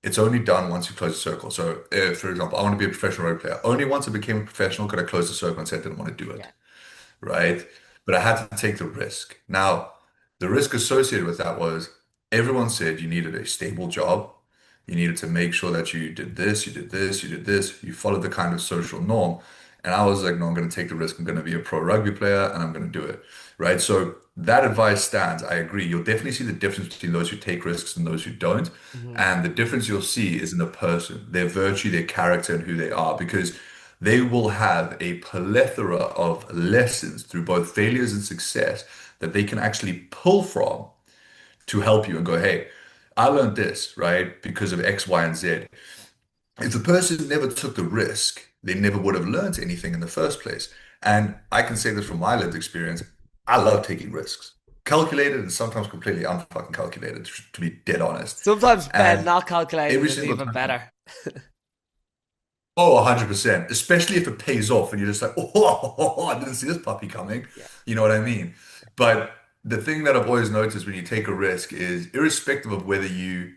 it's only done once you close the circle. So, for example, I want to be a professional rugby player. Only once I became a professional could I close the circle and say I didn't want to do it, Yeah. right? But I had to take the risk. Now, the risk associated with that was everyone said you needed a stable job. You needed to make sure that you did this, you did this, you did this, you followed the kind of social norm. And I was like, no, I'm going to take the risk. I'm going to be a pro rugby player and I'm going to do it. Right. So that advice stands. I agree. You'll definitely see the difference between those who take risks and those who don't. Hmm. And the difference you'll see is in the person, their virtue, their character, and who they are. Because they will have a plethora of lessons through both failures and success that they can actually pull from to help you and go, hey, I learned this, right? Because of X, Y, and Z. If the person never took the risk, they never would have learned anything in the first place. And I can say this from my lived experience. I love taking risks. Calculated and sometimes completely unfucking calculated, to be dead honest. Sometimes Ben, And not calculated every is single even time. better. Oh, 100%. Especially if it pays off and you're just like, oh, I didn't see this puppy coming. Yeah. You know what I mean? But the thing that I've always noticed when you take a risk is irrespective of whether you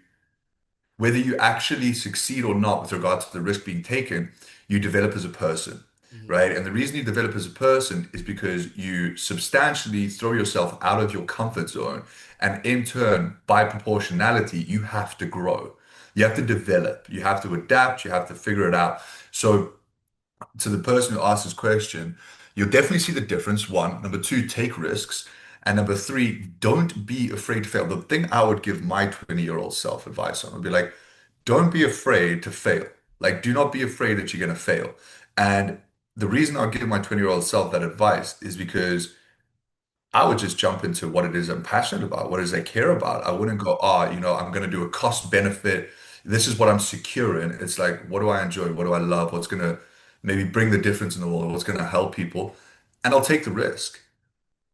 actually succeed or not with regard to the risk being taken, you develop as a person, Hmm. right? And the reason you develop as a person is because you substantially throw yourself out of your comfort zone. And in turn, by proportionality, you have to grow. You have to develop. You have to adapt. You have to figure it out. So to the person who asked this question, you'll definitely see the difference. One, number two, take risks. And number three, don't be afraid to fail. The thing I would give my 20-year-old self advice on would be like, don't be afraid to fail. Like, do not be afraid that you're going to fail. And the reason I'll give my 20-year-old self that advice is because I would just jump into what it is I'm passionate about, what it is I care about. I wouldn't go, I'm going to do a cost benefit. This is what I'm secure in. It's like, what do I enjoy? What do I love? What's going to maybe bring the difference in the world? What's going to help people? And I'll take the risk,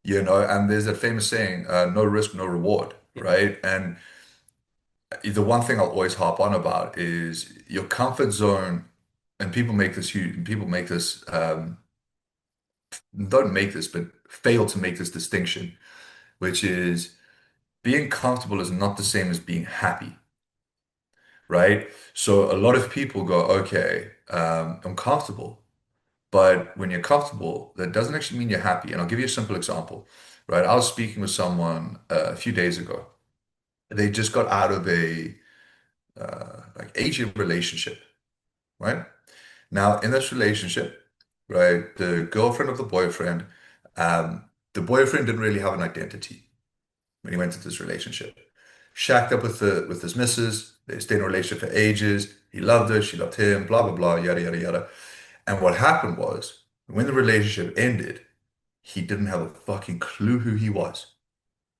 And there's that famous saying, no risk, no reward, Yeah. right? And the one thing I'll always harp on about is your comfort zone. And people make this huge, people make this, don't make this, but fail to make this distinction, which is being comfortable is not the same as being happy, right? So a lot of people go, okay, I'm comfortable. But when you're comfortable, that doesn't actually mean you're happy. And I'll give you a simple example, right? I was speaking with someone a few days ago. They just got out of a like aging relationship, right? Now, in this relationship, right, the girlfriend of the boyfriend didn't really have an identity when he went into this relationship. Shacked up with his missus. They stayed in a relationship for ages. He loved her, she loved him, blah blah blah, yada yada yada. And what happened was, when the relationship ended, he didn't have a fucking clue who he was.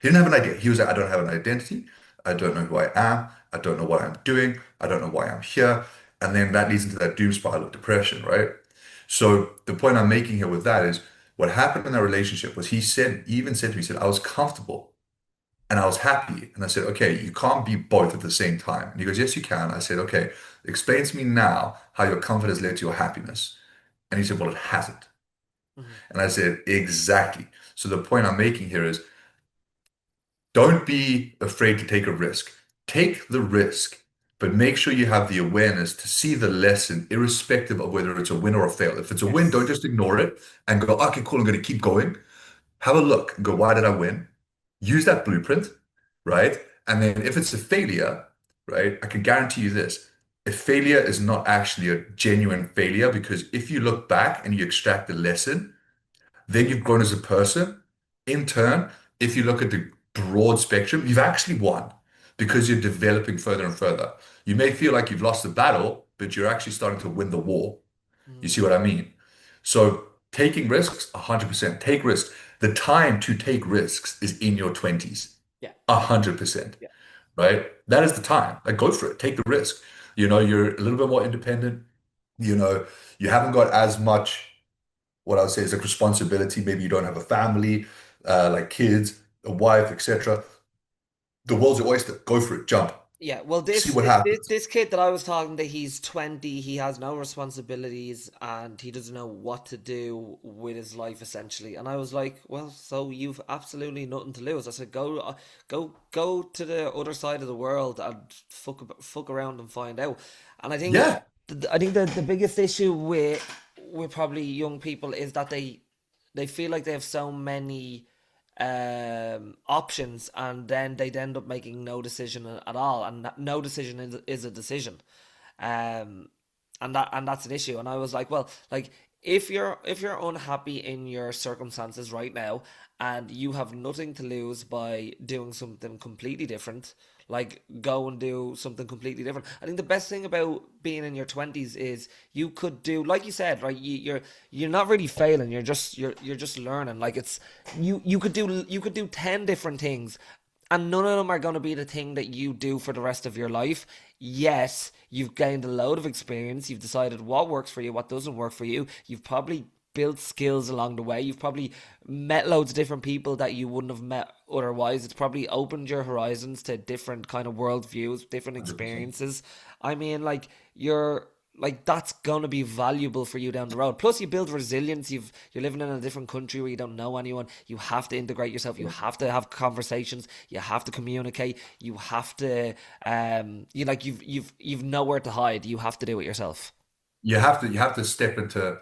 He didn't have an idea. He was like, I don't have an identity. I don't know who I am. I don't know what I'm doing. I don't know why I'm here. And then that leads into that doom spiral of depression, right? So the point I'm making here with that is what happened in that relationship was he even said to me, he said, I was comfortable and I was happy. And I said, okay, you can't be both at the same time. And he goes, yes, you can. I said, okay, explain to me now how your comfort has led to your happiness. And he said, well, it hasn't. Hmm. And I said, exactly. So the point I'm making here is don't be afraid to take a risk. take the risk, but make sure you have the awareness to see the lesson, irrespective of whether it's a win or a fail. If it's a win, don't Yes. just ignore it and go, okay, cool, I'm going to keep going. Have a look and go, why did I win? Use that blueprint, right? And then if it's a failure, right, I can guarantee you this. If failure is not actually a genuine failure, because if you look back and you extract the lesson, then you've grown as a person. In turn, if you look at the broad spectrum, you've actually won because you're developing further and further. You may feel like you've lost the battle, but you're actually starting to win the war. You see Mm. what I mean? So taking risks, 100%. Take risks. The time to take risks is in your 20s, Yeah. 100%, Yeah. right? That is the time. Like, go for it. Take the risk. You're a little bit more independent. You know, you haven't got as much, what I would say is like responsibility. Maybe you don't have a family, like kids, a wife, etc. The world's your oyster. Go for it. Jump. Yeah, well, See what happens. this kid that I was talking to, he's 20. He has no responsibilities, and he doesn't know what to do with his life essentially. And I was like, "Well, so you've absolutely nothing to lose." I said, "Go to the other side of the world and fuck around and find out." And Yeah. I think the biggest issue with probably young people is that they feel like they have so many options, and then they'd end up making no decision at all, and no decision is a decision, um, and that's an issue. And I was like, well, like if you're unhappy in your circumstances right now, and you have nothing to lose by doing something completely different, like go and do something completely different. I think the best thing about being in your 20s is you could do, like you said, right? You're not really failing. You're just learning. Like it's you could do 10 different things, and none of them are going to be the thing that you do for the rest of your life. Yes, you've gained a load of experience. You've decided what works for you, what doesn't work for you. You've probably built skills along the way. You've probably met loads of different people that you wouldn't have met otherwise. It's probably opened your horizons to different kind of worldviews, different 100%. experiences. I mean, like you're like that's gonna be valuable for you down the road. Plus, you build resilience. You're living in a different country where you don't know anyone. You have to integrate yourself. You have to have conversations. You have to communicate. You have to you've nowhere to hide. You have to do it yourself. You have to step into.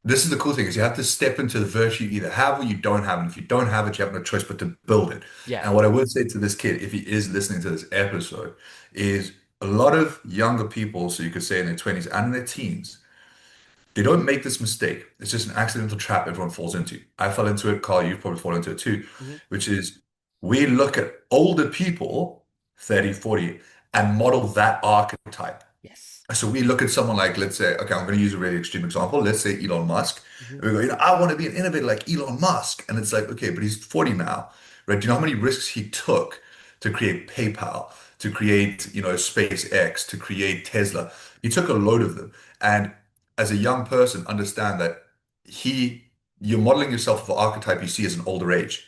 This is the cool thing is you have to step into the virtue you either have or you don't have. And if you don't have it, you have no choice but to build it. Yeah. And what I would say to this kid, if he is listening to this episode, is a lot of younger people, so you could say in their 20s and in their teens, they don't make this mistake. It's just an accidental trap everyone falls into. I fell into it, Carl, you've probably fallen into it too, Hmm. which is we look at older people, 30, 40, and model that archetype. Yes. So we look at someone like, let's say, okay, I'm going to use a really extreme example. Let's say Elon Musk. Hmm. And we go, I want to be an innovator like Elon Musk. And it's like, okay, but he's 40 now, right? Do you know how many risks he took to create PayPal, to create, SpaceX, to create Tesla? He took a load of them. And as a young person, understand that he, you're modeling yourself for archetype you see as an older age.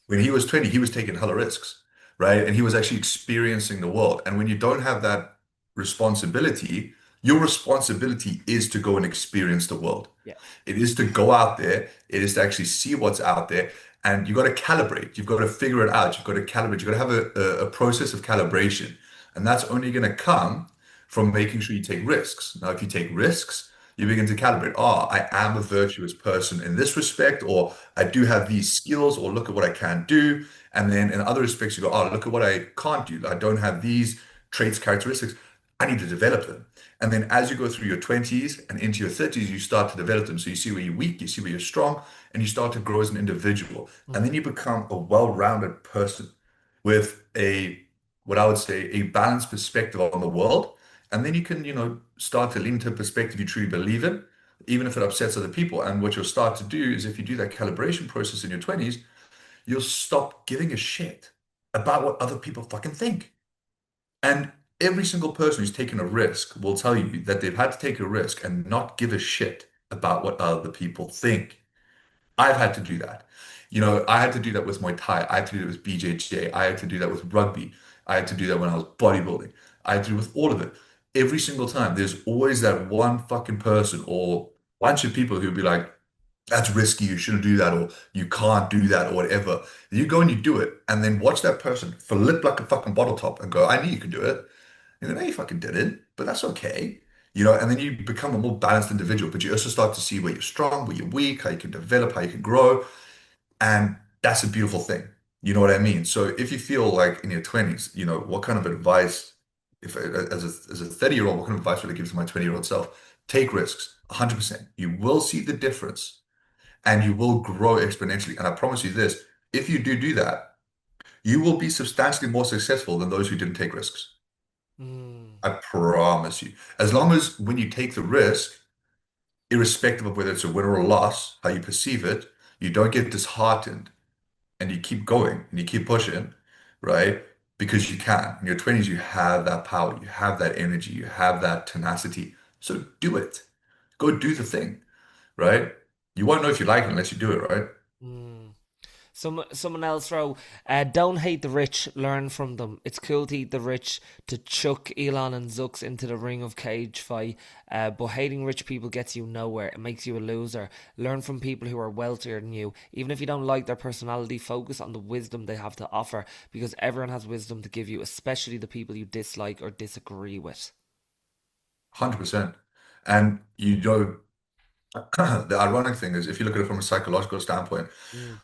When he was 20, he was taking hella risks, right? And he was actually experiencing the world. And when you don't have that responsibility, your responsibility is to go and experience the world. Yeah. It is to go out there. It is to actually see what's out there. And you got to calibrate. You've got to figure it out. You've got to calibrate. You've got to have a process of calibration. And that's only going to come from making sure you take risks. Now, if you take risks, you begin to calibrate. Oh, I am a virtuous person in this respect, or I do have these skills, or look at what I can do. And then in other respects, you go, oh, look at what I can't do. I don't have these traits, characteristics. I need to develop them. And then as you go through your 20s and into your 30s, you start to develop them. So you see where you're weak, you see where you're strong, and you start to grow as an individual. And Hmm. then you become a well-rounded person with what I would say, a balanced perspective on the world. And then you can, start to lean to a perspective you truly believe in, even if it upsets other people. And what you'll start to do is if you do that calibration process in your 20s, you'll stop giving a shit about what other people fucking think. And every single person who's taken a risk will tell you that they've had to take a risk and not give a shit about what other people think. I've had to do that. I had to do that with Muay Thai. I had to do that with BJJ. I had to do that with rugby. I had to do that when I was bodybuilding. I had to do with all of it. Every single time, there's always that one fucking person or bunch of people who'd be like, That's risky, you shouldn't do that, or you can't do that, or whatever. You go and you do it, and then watch that person flip like a fucking bottle top and go, I knew you could do it. And then, no, you fucking didn't, but that's okay. And then you become a more balanced individual, but you also start to see where you're strong, where you're weak, how you can develop, how you can grow. And that's a beautiful thing. You know what I mean? So if you feel like in your 20s, what kind of advice, if as a 30-year-old, what kind of advice would I give to my 20-year-old self? Take risks, 100%. You will see the difference and you will grow exponentially. And I promise you this, if you do that, you will be substantially more successful than those who didn't take risks. Mm, I promise you. As long as when you take the risk, irrespective of whether it's a win or a loss, how you perceive it, you don't get disheartened and you keep going and you keep pushing, right? Because you can. In your 20s, you have that power, you have that energy, you have that tenacity. So do it. Go do the thing, right? You won't know if you like it unless you do it, right? mm. Someone else wrote, don't hate the rich, learn from them. It's cool to eat the rich, to chuck Elon and Zucks into the ring of cage fight, but hating rich people gets you nowhere. It makes you a loser. Learn from people who are wealthier than you. Even if you don't like their personality, focus on the wisdom they have to offer, because everyone has wisdom to give you, especially the people you dislike or disagree with. 100%. And the ironic thing is, if you look at it from a psychological standpoint, Mm,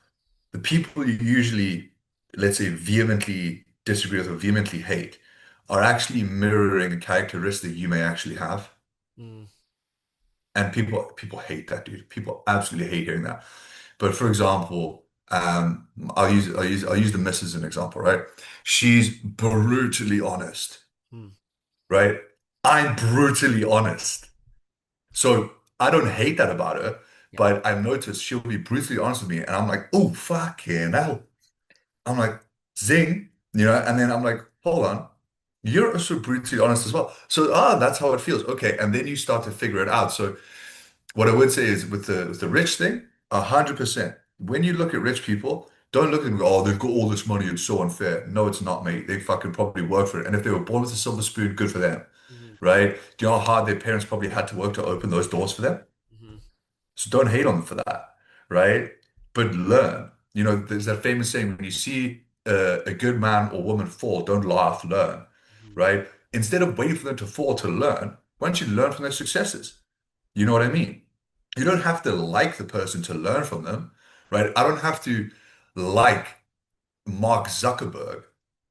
the people you usually, let's say, vehemently disagree with or vehemently hate are actually mirroring a characteristic you may actually have. mm, And people hate that, dude. People absolutely hate hearing that. But for example, I'll use the miss as an example, right? She's brutally honest, mm. right? I'm brutally honest. So I don't hate that about her, Yeah. but I've noticed she'll be brutally honest with me, and I'm like, oh, fucking hell. I'm like, zing, and then I'm like, hold on, you're also brutally honest as well. So, that's how it feels. Okay. And then you start to figure it out. So what I would say is with the rich thing, 100%. When you look at rich people, don't look at them and go, oh, they've got all this money, it's so unfair. No, it's not, mate. They fucking probably work for it. And if they were born with a silver spoon, good for them, Mm-hmm. right? Do you know how hard their parents probably had to work to open those doors for them? Mm-hmm. So don't hate on them for that, right? But learn. There's that famous saying, when you see a good man or woman fall, don't laugh, learn, Mm-hmm. right? Instead of waiting for them to fall to learn, why don't you learn from their successes? You know what I mean? You don't have to like the person to learn from them, right? I don't have to like Mark Zuckerberg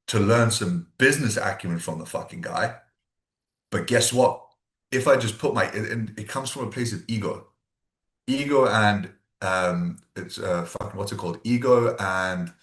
to learn some business acumen from the fucking guy. But guess what? If I just put and it comes from a place of ego and it's fucking what's it called? Ego and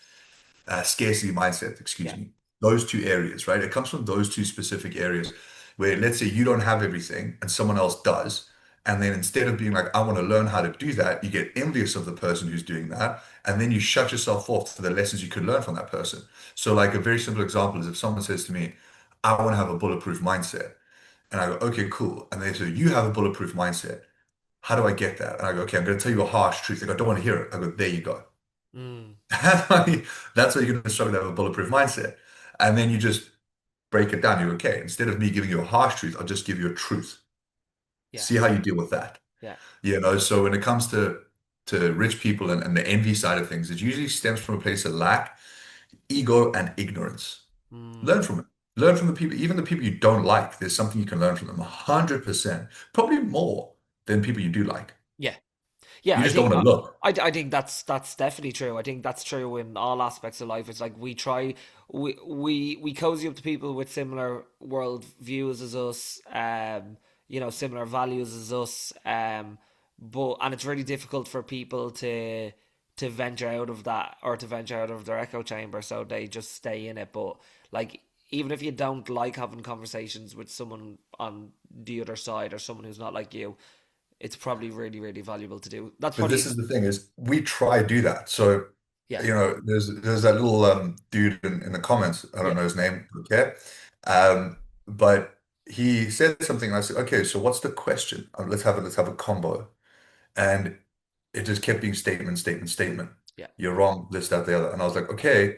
scarcity mindset, excuse Yeah. me. Those two areas, right? It comes from those two specific areas where, let's say, you don't have everything and someone else does. And then instead of being like, I want to learn how to do that, you get envious of the person who's doing that. And then you shut yourself off to the lessons you could learn from that person. So, like, a very simple example is if someone says to me, I want to have a bulletproof mindset. And I go, okay, cool. And they say, you have a bulletproof mindset. How do I get that? And I go, okay, I'm going to tell you a harsh truth. They go, I don't want to hear it. I go, there you go. Mm. That's why you're going to struggle to have a bulletproof mindset. And then you just break it down. You're okay. Instead of me giving you a harsh truth, I'll just give you a truth. Yeah. See how you deal with that. Yeah. So when it comes to rich people and the envy side of things, it usually stems from a place of lack, ego, and ignorance. Mm. Learn from it. Learn from the people, even the people you don't like. There's something you can learn from them. 100%. Probably more than people you do like. Yeah. Yeah, You I just don't think want to look. I think that's definitely true. I think that's true in all aspects of life. It's like we cozy up to people with similar world views as us, similar values as us, and it's really difficult for people to venture out of that or to venture out of their echo chamber, so they just stay in it. But like, even if you don't like having conversations with someone on the other side or someone who's not like you, it's probably really, really valuable to do. That's But this probably, is the thing is we try to do that. So, yeah, there's that little dude in the comments. I don't yeah, know his name. Okay. But he said something and I said, okay, so what's the question? Let's have a combo. And it just kept being statement, statement, statement. yeah, You're wrong, this, that, the other. And I was like, okay,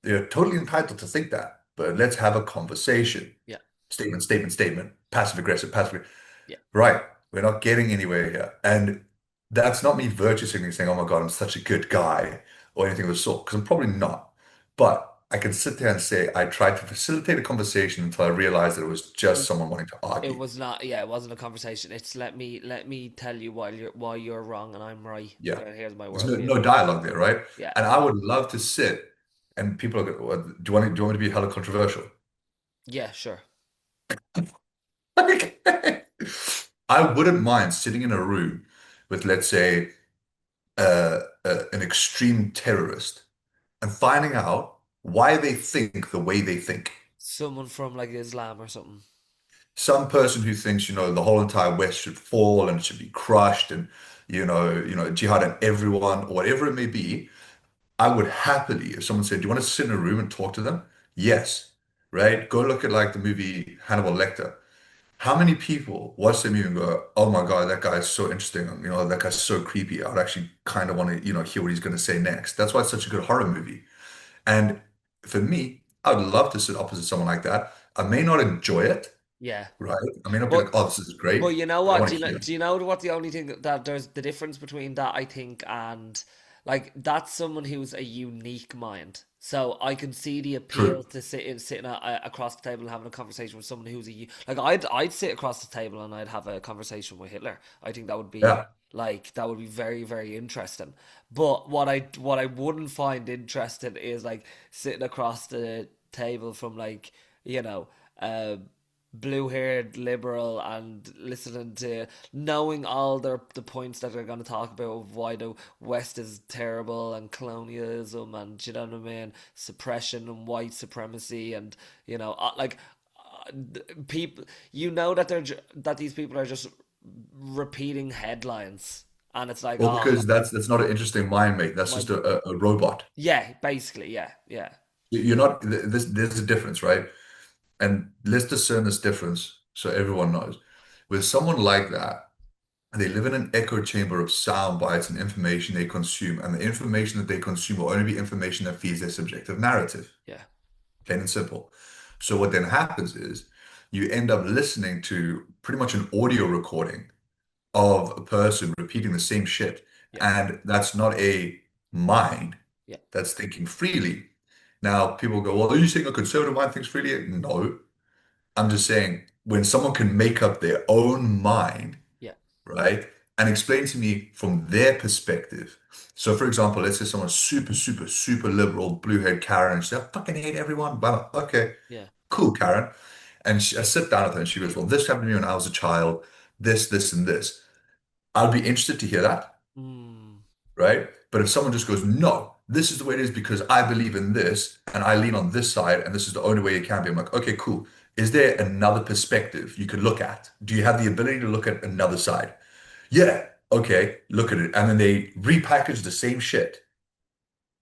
you're totally entitled to think that, but let's have a conversation. yeah, Statement, statement, statement, passive aggressive, passive. yeah, Right. We're not getting anywhere here. And that's not me virtue signaling saying, oh my God, I'm such a good guy or anything of the sort, because I'm probably not. But I can sit there and say, I tried to facilitate a conversation until I realized that it was just someone wanting to It argue. was not, yeah, it wasn't a conversation. It's let me tell you why you're wrong and I'm right. Yeah. Here's my There's no, worldview. no dialogue there, right? Yeah, And I would love to sit and people are going, well, do you want me to be hella controversial? yeah, sure. Like, I wouldn't mind sitting in a room with, let's say, an extreme terrorist and finding out why they think the way they think. Someone from like Islam or something. Some person who thinks, the whole entire West should fall and it should be crushed and, jihad and everyone, or whatever it may be, I would happily, if someone said, do you want to sit in a room and talk to them? Yes. Right? Go look at like the movie Hannibal Lecter. How many people watch the movie and go, oh my God, that guy is so interesting. That guy's so creepy. I would actually kind of want to, hear what he's going to say next. That's why it's such a good horror movie. And for me, I would love to sit opposite someone like that. I may not enjoy it, Yeah. right? I may not be But like, oh, this is but great, you know but I what? want to hear. Do you know what the only thing that there's the difference between that I think and like that's someone who's a unique mind. So I can see the appeal True. to sitting across the table and having a conversation with someone who's like I'd sit across the table and I'd have a conversation with Hitler. I think that would be Yeah. like that would be very very interesting. But what I wouldn't find interesting is like sitting across the table from like you know. Uh, blue-haired liberal and listening to knowing all the points that they're going to talk about of why the West is terrible and colonialism and you know what I mean, suppression and white supremacy and like people that that these people are just repeating headlines and it's like Well, oh because that's not an interesting mind, mate. That's my just a robot. yeah basically yeah You're not, there's a difference, right? And let's discern this difference so everyone knows. With someone like that, they live in an echo chamber of sound bites and information they consume, and the information that they consume will only be information that feeds their subjective narrative, yeah plain and simple. So what then happens is you end up listening to pretty much an audio recording of a person repeating the same shit, yeah and that's not a mind yeah that's thinking freely. Now, people go, well, are you saying a conservative mind thinks freely? No. I'm just saying when someone can make up their own mind, yeah right, and explain to me from their perspective. So, for example, let's say someone's super, super, super liberal, blue-haired Karen, and she says, I fucking hate everyone. Blah, blah. Okay, yeah cool, Karen. And I sit down with her and she goes, well, this happened to me when I was a child, this, and this. I'd be interested to hear that, mm, right? But if someone just goes, no, this is the way it is because I believe in this and I lean on this side and this is the only way it can be, I'm like, okay, cool. Is there another perspective you could look at? Do you have the ability to look at another side? Yeah, okay, look at it. And then they repackage the same shit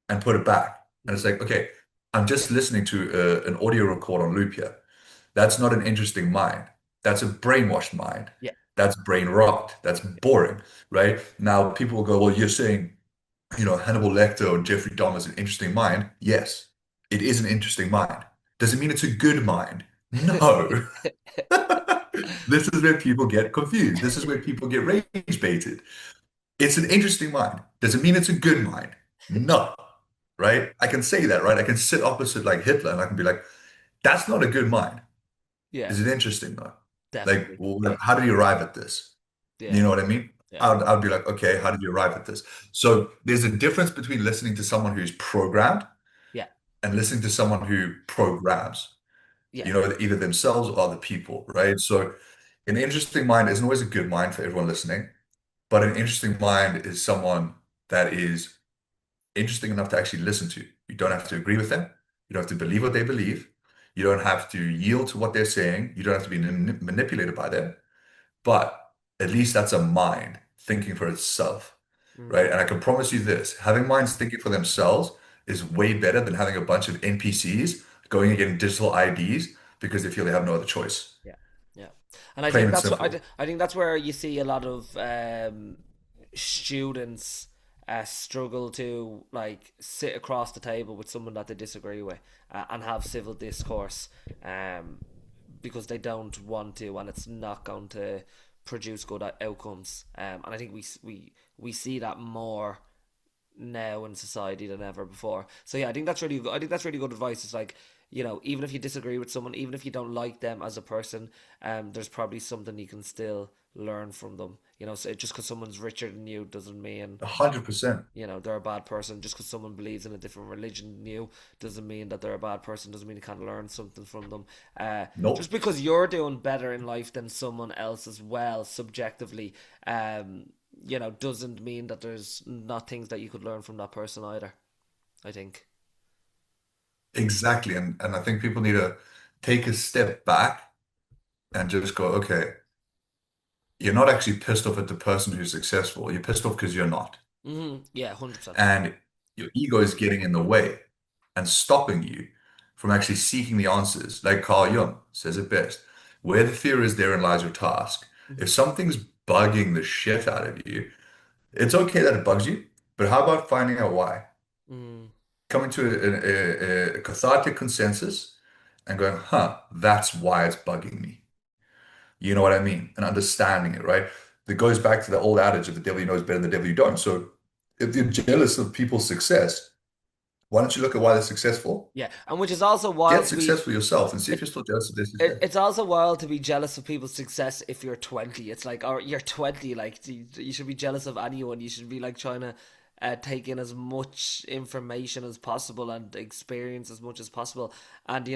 and put it back. And it's mm, like, okay, I'm just listening to an audio record on loop here. That's not an interesting mind. That's a brainwashed mind. yeah That's brain rot. That's boring, right? Now people will go, well, you're saying, Hannibal Lecter or Jeffrey Dahmer is an interesting mind. Yes, it is an interesting mind. Does it mean it's a good mind? No. This is where people get confused. This is where people get rage baited. It's an interesting mind. Does it mean it's a good mind? No. Right? I can say that, right? I can sit opposite like Hitler and I can be like, that's not a good mind. yeah Is it interesting though? Like, definitely well, yeah how did you arrive at this? You yeah know what I mean? yeah I'd be like, okay, how did you arrive at this? So there's a difference between listening to someone who's programmed yeah and listening to someone who programs, yeah either themselves or other people, right? So an interesting mind isn't always a good mind for everyone listening, but an interesting mind is someone that is interesting enough to actually listen to. You don't have to agree with them. You don't have to believe what they believe. You don't have to yield to what they're saying. You don't have to be manipulated by them. But at least that's a mind thinking for itself, right? mm, And I can promise you this, having minds thinking for themselves is way better than having a bunch of NPCs going and getting digital IDs because they feel they have no other choice. yeah yeah and I Plain think and that's what simple. I think that's where you see a lot of students struggle to like sit across the table with someone that they disagree with and have civil discourse um, because they don't want to and it's not going to produce good outcomes and I think we see that more now in society than ever before. So yeah, I think that's really good. I think that's really good advice. It's like, even if you disagree with someone, even if you don't like them as a person, there's probably something you can still learn from them. So just because someone's richer than you doesn't mean 100%. they're a bad person. Just because someone believes in a different religion than you doesn't mean that they're a bad person. Doesn't mean you can't learn something from them. Just Nope. because you're doing better in life than someone else as well, subjectively, doesn't mean that there's not things that you could learn from that person either. I think. Exactly. And I think people need to take a step back and just go, okay, you're not actually pissed off at the person who's successful. You're pissed off because you're not. Yeah, 100%. And your ego is getting in the way and stopping you from actually seeking the answers. Like Carl Jung says it best, where the fear is, therein lies your task. If something's bugging the shit out of you, it's okay that it bugs you, but how about finding out why? Mm, Coming to a cathartic consensus and going, huh, that's why it's bugging me. You know what I mean? And understanding it, right? That goes back to the old adage of the devil you know is better than the devil you don't. So if you're jealous of people's success, why don't you look at why they're successful? yeah, and which is also wild Get to be. successful yourself and see if It, you're still jealous of their success. it's also wild to be jealous of people's success if you're 20. It's like, or you're 20, like you should be jealous of anyone. You should be like trying to take in as much information as possible and experience as much as possible. And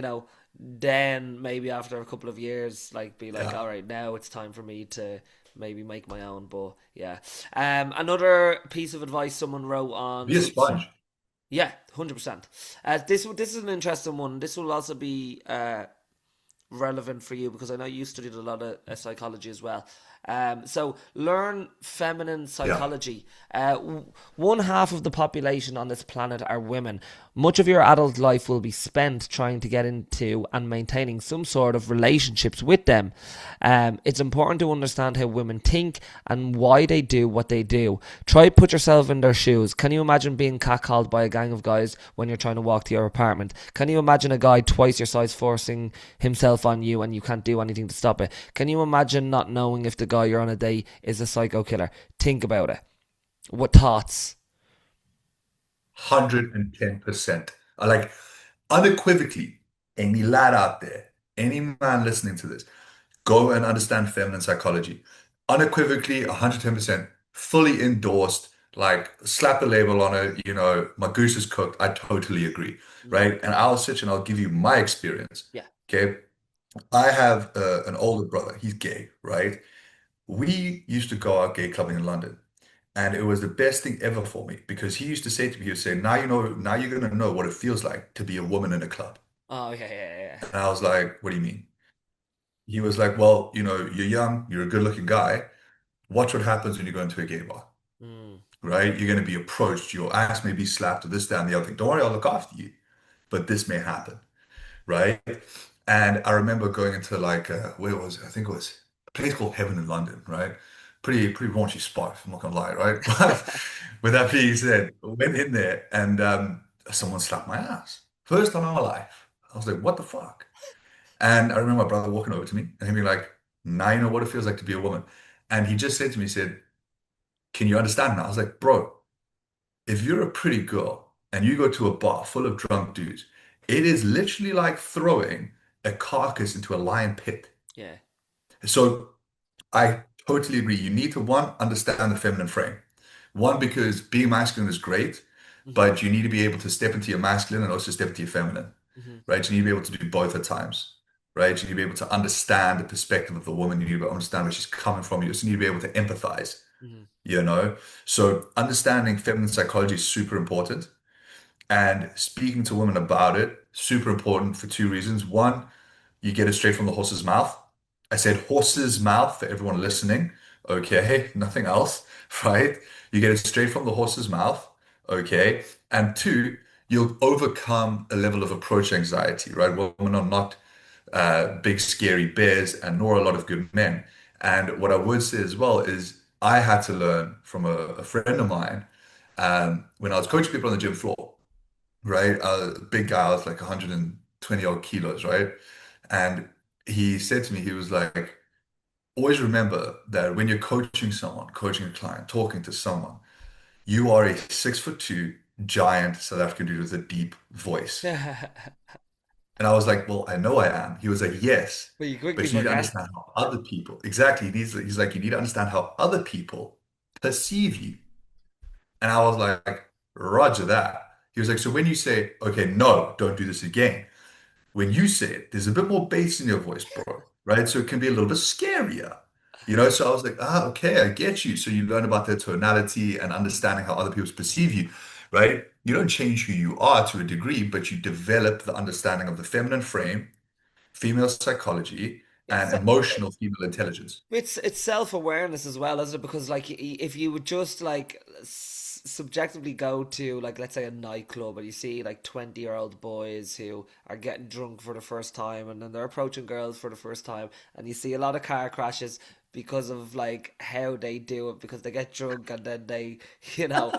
then maybe after a couple of years, like be like, Yeah. all right, now it's time for me to maybe make my own. But yeah, another piece of advice someone wrote on. Be a sponge. Yeah, 100%. This is an interesting one. This will also be relevant for you because I know you studied a lot of psychology as well. So learn feminine Yeah. psychology. One half of the population on this planet are women. Much of your adult life will be spent trying to get into and maintaining some sort of relationships with them. It's important to understand how women think and why they do what they do. Try put yourself in their shoes. Can you imagine being catcalled by a gang of guys when you're trying to walk to your apartment? Can you imagine a guy twice your size forcing himself on you and you can't do anything to stop it? Can you imagine not knowing if the guy you're on a date is a psycho killer? Think about it. What thoughts? 110%. I like unequivocally, any lad out there, any man listening to this, go and understand feminine psychology. Unequivocally, 110%, fully endorsed, like slap a label on it, my goose is cooked. I totally agree, Mm, right? And I'll sit and I'll give you my experience. yeah. Okay. I have an older brother. He's gay, right? We used to go out gay clubbing in London. And it was the best thing ever for me because he used to say to me, he would say, now you're gonna know what it feels like to be a woman in a club. Oh, yeah, yeah, yeah. And I was like, what do you mean? He was like, well, you're young, you're a good-looking guy. Watch what happens when you go into a gay bar, Mm, right? You're gonna be approached, your ass may be slapped or this, that, and the other thing. Don't worry, I'll look after you. But this may happen, right? And I remember going into like where was it? I think it was a place called Heaven in London, right? Pretty raunchy spot, I'm not gonna lie, right? But with that being said, I went in there and someone slapped my ass. First time in my life. I was like, what the fuck? And I remember my brother walking over to me and him being like, now you know what it feels like to be a woman. And he just said to me, he said, can you understand now? I was like, bro, if you're a pretty girl and you go to a bar full of drunk dudes, it is literally like throwing a carcass into a lion pit. yeah. So I totally agree. You need to, one, understand the feminine frame. One, because being masculine is great, Mm-hmm, but you need to be able to step into your masculine and also step into your feminine, mm-hmm, right? You need to be able to do both at times, right? You need to be able to understand the perspective of the woman. You need to understand where she's coming from. You also need to be able to empathize, mm-hmm, you know? So understanding feminine psychology is super important. And speaking to women about it, super important for two reasons. One, you get it straight from the horse's mouth. I said horse's mouth for everyone listening. Okay, nothing else, right? You get it straight from the horse's mouth. Okay. And two, you'll overcome a level of approach anxiety, right? Women are not big, scary bears, and nor a lot of good men. And what I would say as well is I had to learn from a friend of mine when I was coaching people on the gym floor, right? A big guy, I was like 120 odd kilos, right? And he said to me, he was like, always remember that when you're coaching someone, coaching a client, talking to someone, you are a 6'2" giant South African dude with a deep voice. But And I was like, well, I know I am. He was like, yes, you quickly but you need to forget. understand how other people, exactly. He's like, you need to understand how other people perceive you. And I was like, Roger that. He was like, so when you say, okay, no, don't do this again, when you say it, there's a bit more bass in your voice, bro, right? So it can be a little bit scarier, you know? So I was like, ah, okay, I get you. So you learn about their tonality and understanding how other people perceive you, right? You don't change who you are to a degree, but you develop the understanding of the feminine frame, female psychology, It's and emotional female intelligence. it's self-awareness as well, isn't it? Because like if you would just like subjectively go to like let's say a nightclub and you see like 20-year-old boys who are getting drunk for the first time and then they're approaching girls for the first time and you see a lot of car crashes because of like how they do it because they get drunk and then they you know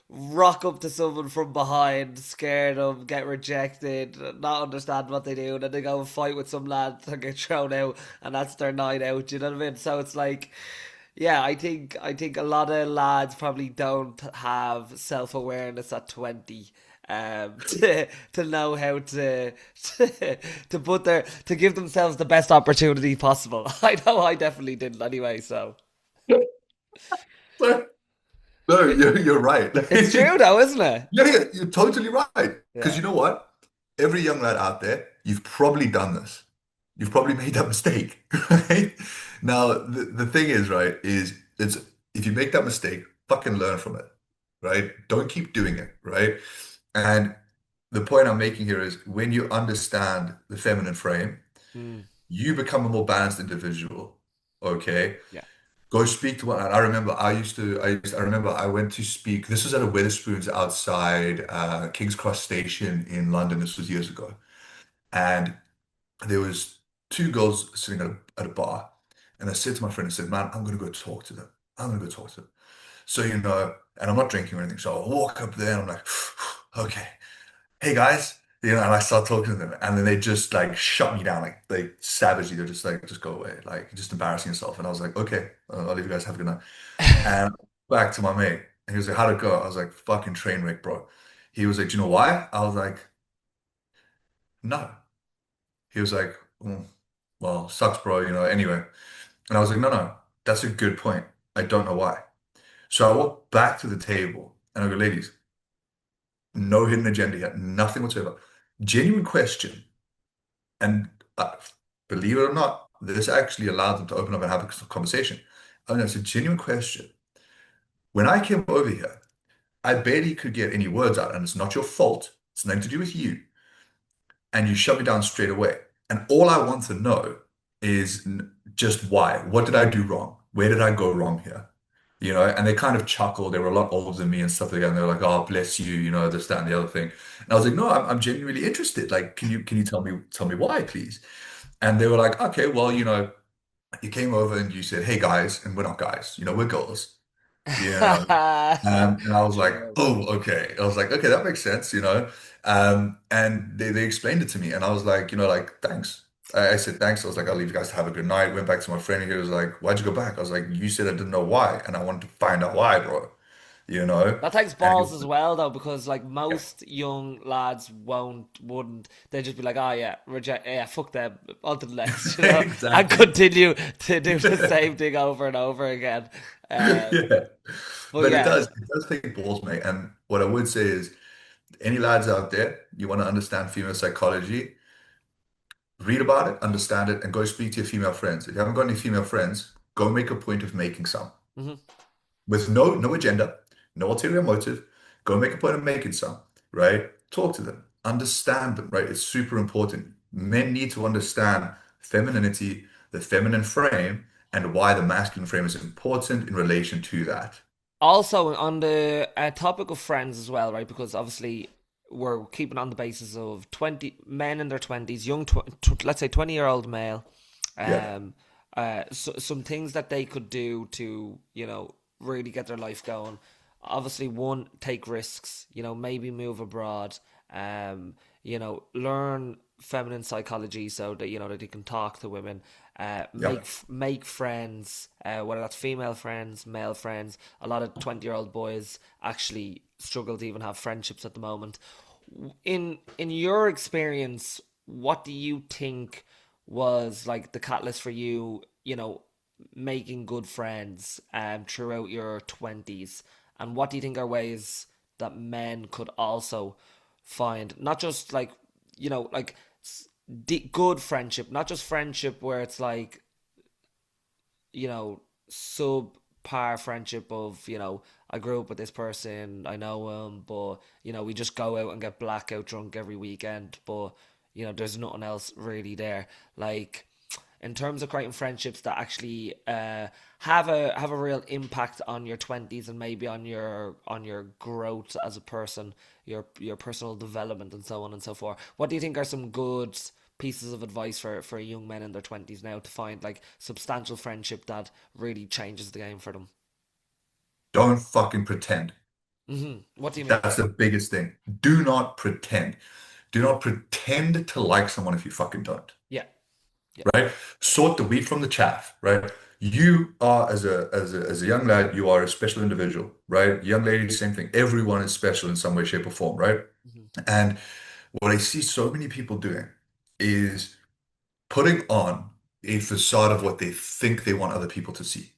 rock up to someone from behind, scare them, get rejected, not understand what they do, and then they go and fight with some lad and get thrown out, and that's their night out. You know what I mean? So it's like, yeah, I think a lot of lads probably don't have self awareness at 20. To know how to put their to give themselves the best opportunity possible. I know I definitely didn't anyway. So No, it, you're right. it's true though, isn't it? Yeah, yeah, you're totally right. Because Yeah. you know what? Every young lad out there, you've probably done this. You've probably made that mistake, right? Now, the thing is, right, is it's if you make that mistake, fucking learn from it, right? Don't keep doing it, right? And the point I'm making here is when you understand the feminine frame, Mm, you become a more balanced individual, okay? yeah. Go speak to one. And I remember I remember I went to speak. This was at a Wetherspoons outside King's Cross Station in London. This was years ago. And there was two girls sitting at a bar. And I said to my friend, I said, man, I'm gonna go talk to them. I'm gonna go talk to them. So, and I'm not drinking or anything. So I walk up there and I'm like, okay, hey guys, and I start talking to them, and then they just like shut me down, like they savagely, they're just like, just go away, like just embarrassing yourself. And I was like, okay, I'll leave you guys, have a good night. And back to my mate, and he was like, how'd it go? I was like, fucking train wreck, bro. He was like, do you know why? I was like, no. He was like, "Mm, well, sucks, bro, anyway. And I was like, no, no, that's a good point. I don't know why. So I walked back to the table and I go, ladies, no hidden agenda here, nothing whatsoever. Genuine question. And believe it or not, this actually allowed them to open up and have a conversation. And it's a genuine question. When I came over here, I barely could get any words out, and it's not your fault. It's nothing to do with you. And you shut me down straight away. And all I want to know is just why. What did I do wrong? Where did I go wrong here? And they kind of chuckled. They were a lot older than me and stuff like that. And they were like, "Oh, bless you," this, that, and the other thing. And I was like, "No, I'm genuinely interested. Like, can you tell me why, please?" And they were like, okay, well, you came over and you said, hey guys, and we're not guys, we're girls, you know. And I was like, True. oh, okay. I was like, okay, that makes sense, you know. And they explained it to me, and I was like, like, thanks. I said, thanks. I was like, I'll leave you guys to have a good night. Went back to my friend, and he was like, why'd you go back? I was like, you said I didn't know why, and I wanted to find out why, bro, you know. That takes And he balls was as like, well, though, because like yeah, most young lads wouldn't. They'd just be like, "Oh yeah, reject, yeah, fuck them, on to the next," and exactly. continue to do the same thing over and over again. Yeah. But But it yeah, does, it does take balls, mate. And what I would say is, any lads out there, you want to understand female psychology, read about it, understand it, and go speak to your female friends. If you haven't got any female friends, go make a point of making some. mhm. With no agenda, no ulterior motive. Go make a point of making some, right? Talk to them, understand them, right? It's super important. Men need to understand femininity, the feminine frame, and why the masculine frame is important in relation to that. Also on the topic of friends as well, right? Because obviously we're keeping on the basis of 20 men in their 20s, young, let's say 20-year-old male. Yeah. Um, some things that they could do to really get their life going. Obviously, one, take risks. Maybe move abroad. Learn. feminine psychology, so that that they can talk to women, Yep. make friends, whether that's female friends, male friends. A lot of 20-year-old boys actually struggle to even have friendships at the moment. In your experience, what do you think was like the catalyst for you, making good friends throughout your 20s? And what do you think are ways that men could also find, not just like, like good friendship, not just friendship where it's like, you know, subpar friendship of, I grew up with this person, I know him, but, we just go out and get blackout drunk every weekend, but, there's nothing else really there. Like, in terms of creating friendships that actually have a real impact on your 20s and maybe on your growth as a person, your personal development and so on and so forth. What do you think are some good pieces of advice for young men in their 20s now to find like substantial friendship that really changes the game for them? Don't fucking pretend. What do you mean? That's the biggest thing. Do not pretend. Do not pretend to like someone if you fucking don't. Yeah, yeah. Right? Sort the wheat from the chaff, right? You are as a young lad, you are a special individual, right? Young lady, same thing. Everyone is special in some way, shape, or form, right? Hmm. And what I see so many people doing is putting on a facade of what they think they want other people to see,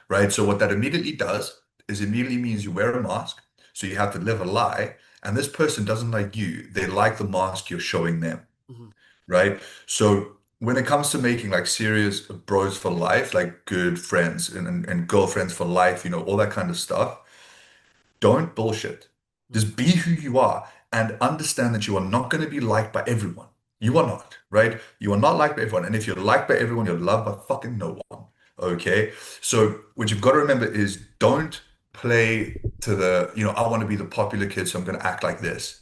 right? So what that immediately does is immediately means you wear a mask, so you have to live a lie, and this person doesn't like you. They like the mask you're showing them, Hmm. right? So when it comes to making like serious bros for life, like good friends and girlfriends for life, all that kind of stuff, don't bullshit. Hmm. Just be who you are and understand that you are not going to be liked by everyone. You are not, right? You are not liked by everyone. And if you're liked by everyone, you're loved by fucking no one. Okay? So what you've got to remember is don't play to I want to be the popular kid, so I'm going to act like this.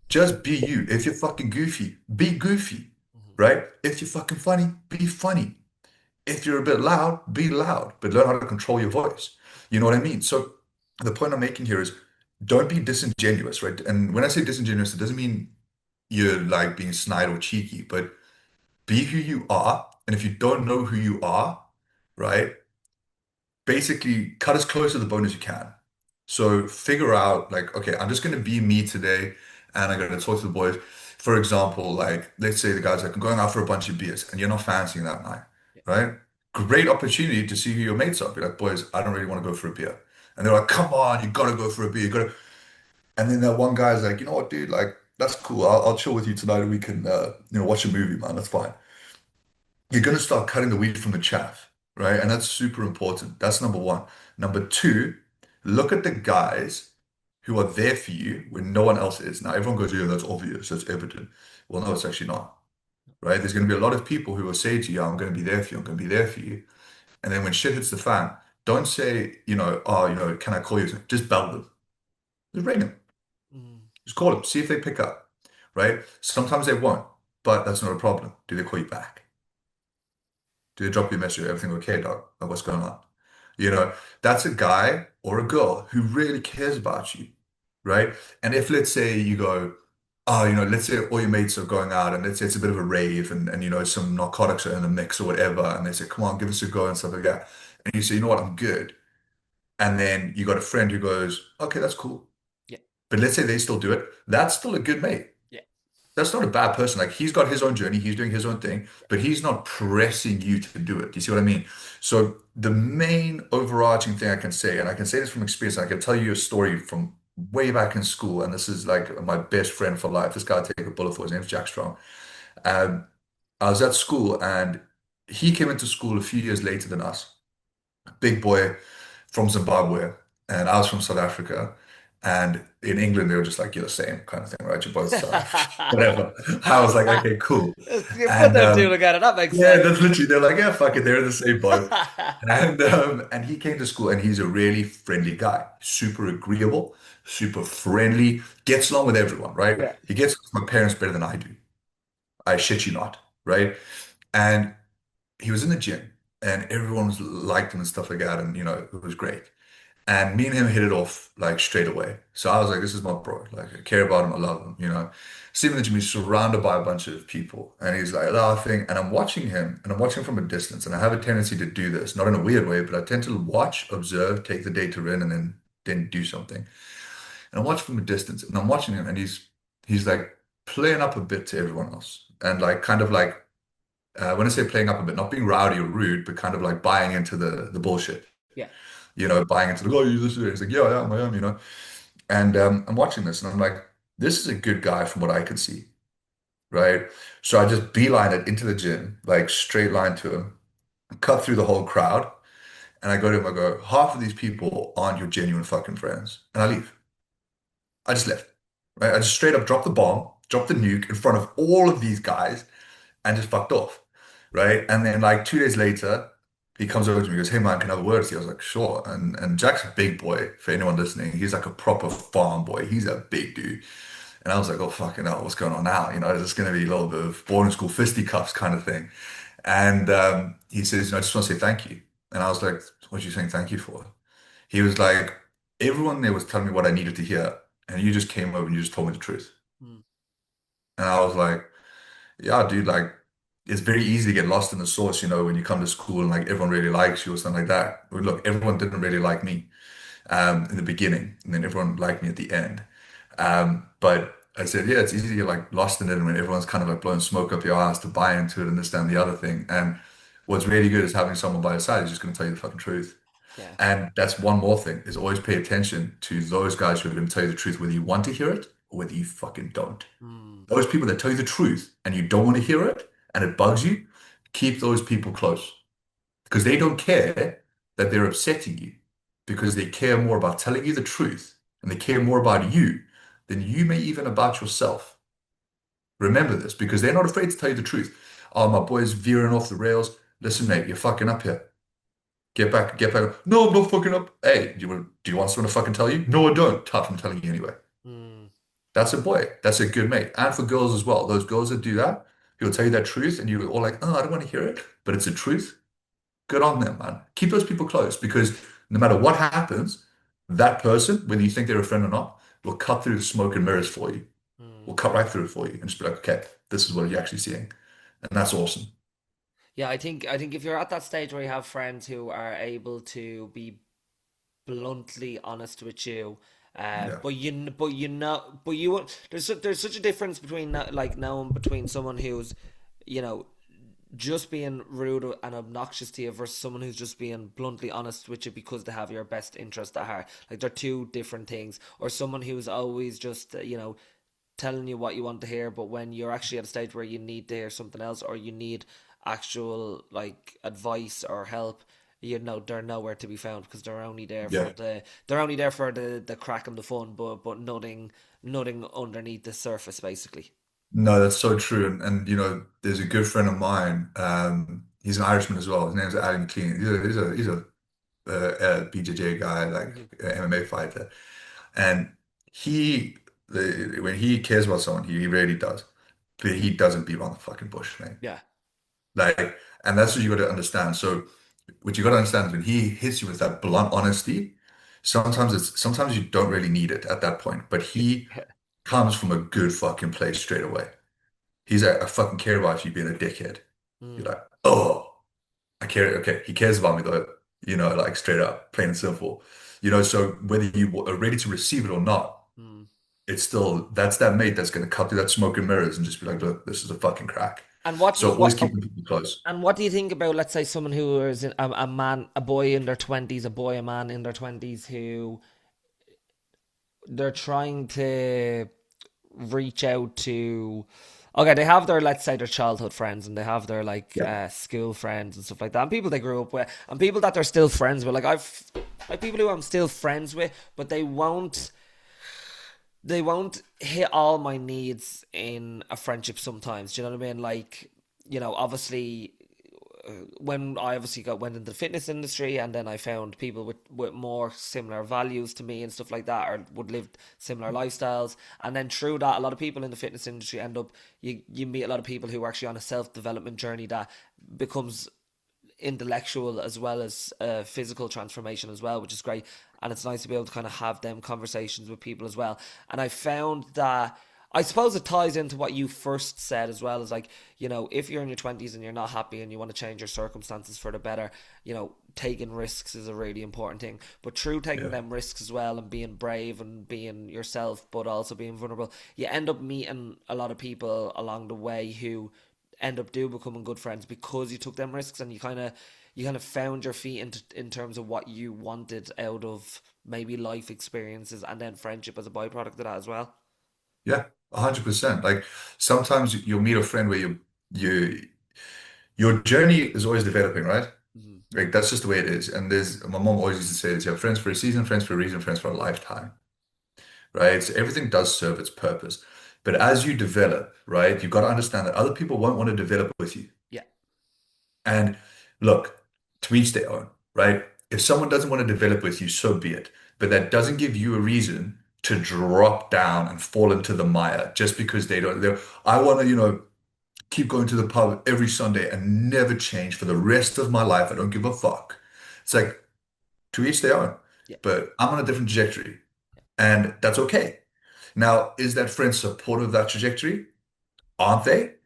Just be you. If you're fucking goofy, be goofy, Hmm. right? If you're fucking funny, be funny. If you're a bit loud, be loud, but learn how to control your voice. You know what I mean? So the point I'm making here is don't be disingenuous, right? And when I say disingenuous, it doesn't mean you're like being snide or cheeky, but be who you are. And if you don't know who you are, right, basically cut as close to the bone as you can. So figure out like, okay, I'm just going to be me today and I'm going to talk to the boys. For example, like let's say the guy's like, I'm going out for a bunch of beers and you're not fancying that night, Yeah. right? Great opportunity to see who your mates are. Be like, boys, I don't really want to go for a beer. And they're like, come on, you gotta go for a beer. You gotta. And then that one guy's like, you know what, dude, like that's cool. I'll chill with you tonight and we can, watch a movie, man. That's fine. You're going to start cutting the wheat from the chaff, right? And that's super important. That's number one. Number two, look at the guys who are there for you when no one else is. Now, everyone goes, yeah, that's obvious, that's evident. Well, no, it's actually not, right? There's going to be a lot of people who will say to you, I'm going to be there for you, I'm going to be there for you. And then when shit hits the fan, don't say, oh, can I call you? Just bell them. Just ring them. Mm. Just call them. See if they pick up, right? Sometimes they won't, but that's not a problem. Do they call you back? Do they drop you a message? Everything okay, dog? Like, what's going on? You know, that's a guy or a girl who really cares about you, right? And if let's say you go, oh, let's say all your mates are going out and let's say it's a bit of a rave and some narcotics are in the mix or whatever, and they say, come on, give us a go and stuff like that. And you say, you know what, I'm good. And then you got a friend who goes, okay, that's cool. Yeah. But let's say they still do it. That's still a good mate. Yeah. That's not a bad person. Like he's got his own journey, he's doing his own thing, but he's not pressing you to do it. Do you see what I mean? So the main overarching thing I can say, and I can say this from experience, and I can tell you a story from way back in school, and this is like my best friend for life. This guy I take a bullet for. His name's Jack Strong. Um, I was at school, and he came into school a few years later than us. Big boy from Zimbabwe, and I was from South Africa. And in England, they were just like, you're the same kind of thing, right? You're both South African, whatever. I was like, okay, cool. You put And them two together, that makes yeah, sense. that's literally, they're like, yeah, fuck it, they're in the same boat. And he came to school and he's a really friendly guy, super agreeable, super friendly, gets along with everyone, right? Yeah. He gets along with my parents better than I do. I shit you not, right? And he was in the gym and everyone was liked him and stuff like that. And, it was great. And me and him hit it off like straight away. So I was like, this is my bro. Like, I care about him. I love him, you know. See him in the gym, he's surrounded by a bunch of people. And he's like laughing. And I'm watching him and I'm watching from a distance. And I have a tendency to do this, not in a weird way, but I tend to watch, observe, take the data in, and then do something. And I watch from a distance and I'm watching him and he's like playing up a bit to everyone else. And like kind of like when I say playing up a bit, not being rowdy or rude, but kind of like buying into the bullshit, Yeah. you know, buying into the, oh, you this is it. He's like, yeah, I am, you know. And I'm watching this and I'm like, this is a good guy from what I can see, right? So I just beeline it into the gym, like straight line to him, cut through the whole crowd. And I go to him, I go, half of these people aren't your genuine fucking friends. And I leave. I just left, right? I just straight up dropped the bomb, dropped the nuke in front of all of these guys and just fucked off, right? And then like 2 days later, he comes over to me and goes, "Hey man, can I have a word with you?" I was like, "Sure." And Jack's a big boy. For anyone listening, he's like a proper farm boy. He's a big dude. And I was like, "Oh fucking hell, what's going on now?" You know, is this going to be a little bit of boarding school fisticuffs kind of thing? And he says, "I just want to say thank you." And I was like, "What are you saying thank you for?" He was like, "Everyone there was telling me what I needed to hear, and you just came over and you just told me the truth." Mm. And I was like, yeah, dude, like it's very easy to get lost in the sauce, you know, when you come to school and like everyone really likes you or something like that. Well, look, everyone didn't really like me in the beginning, and then everyone liked me at the end. But I said, yeah, it's easy to get like lost in it when everyone's kind of like blowing smoke up your ass to buy into it and this, that, and the other thing. And what's really good is having someone by your side who's just going to tell you the fucking truth. Yeah. And that's one more thing is always pay attention to those guys who are going to tell you the truth, whether you want to hear it or whether you fucking don't. Mm. Those people that tell you the truth and you don't want to hear it and it bugs you, keep those people close because they don't care that they're upsetting you because they care more about telling you the truth and they care more about you than you may even about yourself. Remember this because they're not afraid to tell you the truth. Oh, my boy's veering off the rails. Listen, mate, you're fucking up here. Get back, get back. No, I'm not fucking up. Hey, do you want someone to fucking tell you? No, I don't. Tough, I'm telling you anyway. Mm. That's a boy. That's a good mate. And for girls as well. Those girls that do that, he'll tell you that truth and you're all like, oh, I don't want to hear it. But it's the truth. Good on them, man. Keep those people close because no matter what happens, that person, whether you think they're a friend or not, will cut through the smoke and mirrors for you. Will Mm. cut right through it for you and just be like, okay, this is what you're actually seeing. And that's awesome. Yeah, I think if you're at that stage where you have friends who are able to be bluntly honest with you, Yeah. but you there's such a difference between like knowing between someone who's you know just being rude and obnoxious to you versus someone who's just being bluntly honest with you because they have your best interest at heart. Like they're two different things. Or someone who's always just telling you what you want to hear, but when you're actually at a stage where you need to hear something else or you need actual like advice or help, they're nowhere to be found because Yeah. they're only there for the crack and the fun, but nothing underneath the surface basically. No, that's so true. And there's a good friend of mine. He's an Irishman as well. His name's Adam Clean. He's a BJJ guy, like Hmm. a MMA fighter. And when he cares about someone, he really does. But he doesn't beat around the fucking bush, man. Yeah. Like, and that's what you got to understand. So, what you got to understand is when he hits you with that blunt honesty, sometimes you don't really need it at that point. But he Yeah. comes from a good fucking place straight away. He's like, I fucking care about you being a dickhead. You're Mm, like, oh, I care. Okay, he cares about me though. Like straight up, plain and simple. So whether you are ready to receive it or not, mm. it's still that's that mate that's gonna cut through that smoke and mirrors and just be like, look, this is a fucking crack. And what do So you always what keeping people close. and what do you think about, let's say, someone who is a man, a boy in their twenties, a man in their twenties, who they're trying to reach out to? Okay, they have their, let's say, their childhood friends, and they have their like Yeah, school friends and stuff like that, and people they grew up with, and people that they're still friends with. Like I've people who I'm still friends with, but they won't hit all my needs in a friendship sometimes. Do you know what I mean? Like, obviously, when I obviously went into the fitness industry, and then I found people with more similar values to me and stuff like that, or would live similar lifestyles. And then through that, a lot of people in the fitness industry end up, you meet a lot of people who are actually on a self development journey that becomes intellectual as well as physical transformation as well, which is great. and it's nice to be able to kind of have them conversations with people as well. And I found that, I suppose it ties into what you first said as well, is like, if you're in your 20s and you're not happy and you want to change your circumstances for the better, taking risks is a really important thing. But through taking Yeah. them risks as well and being brave and being yourself, but also being vulnerable, you end up meeting a lot of people along the way who end up becoming good friends because you took them risks, and you kind of found your feet in terms of what you wanted out of maybe life experiences, and then friendship as a byproduct of that as well. Yeah, 100%. Like sometimes you'll meet a friend where you your journey is always developing, right? Mm-hmm. Like that's just the way it is. And there's my mom always used to say this, you have friends for a season, friends for a reason, friends for a lifetime, right? So everything does serve its purpose. But as you develop, right, you've got to understand that other people won't want to develop with you. Yeah. And look, to each their own, right? If someone doesn't want to develop with you, so be it. But that doesn't give you a reason to drop down and fall into the mire just because they don't. I want to, keep going to the pub every Sunday and never change for the rest of my life. I don't give a fuck. It's like to each their own. Yeah. But I'm on a different trajectory, and that's okay. Now, is that friend supportive of that trajectory? Aren't they?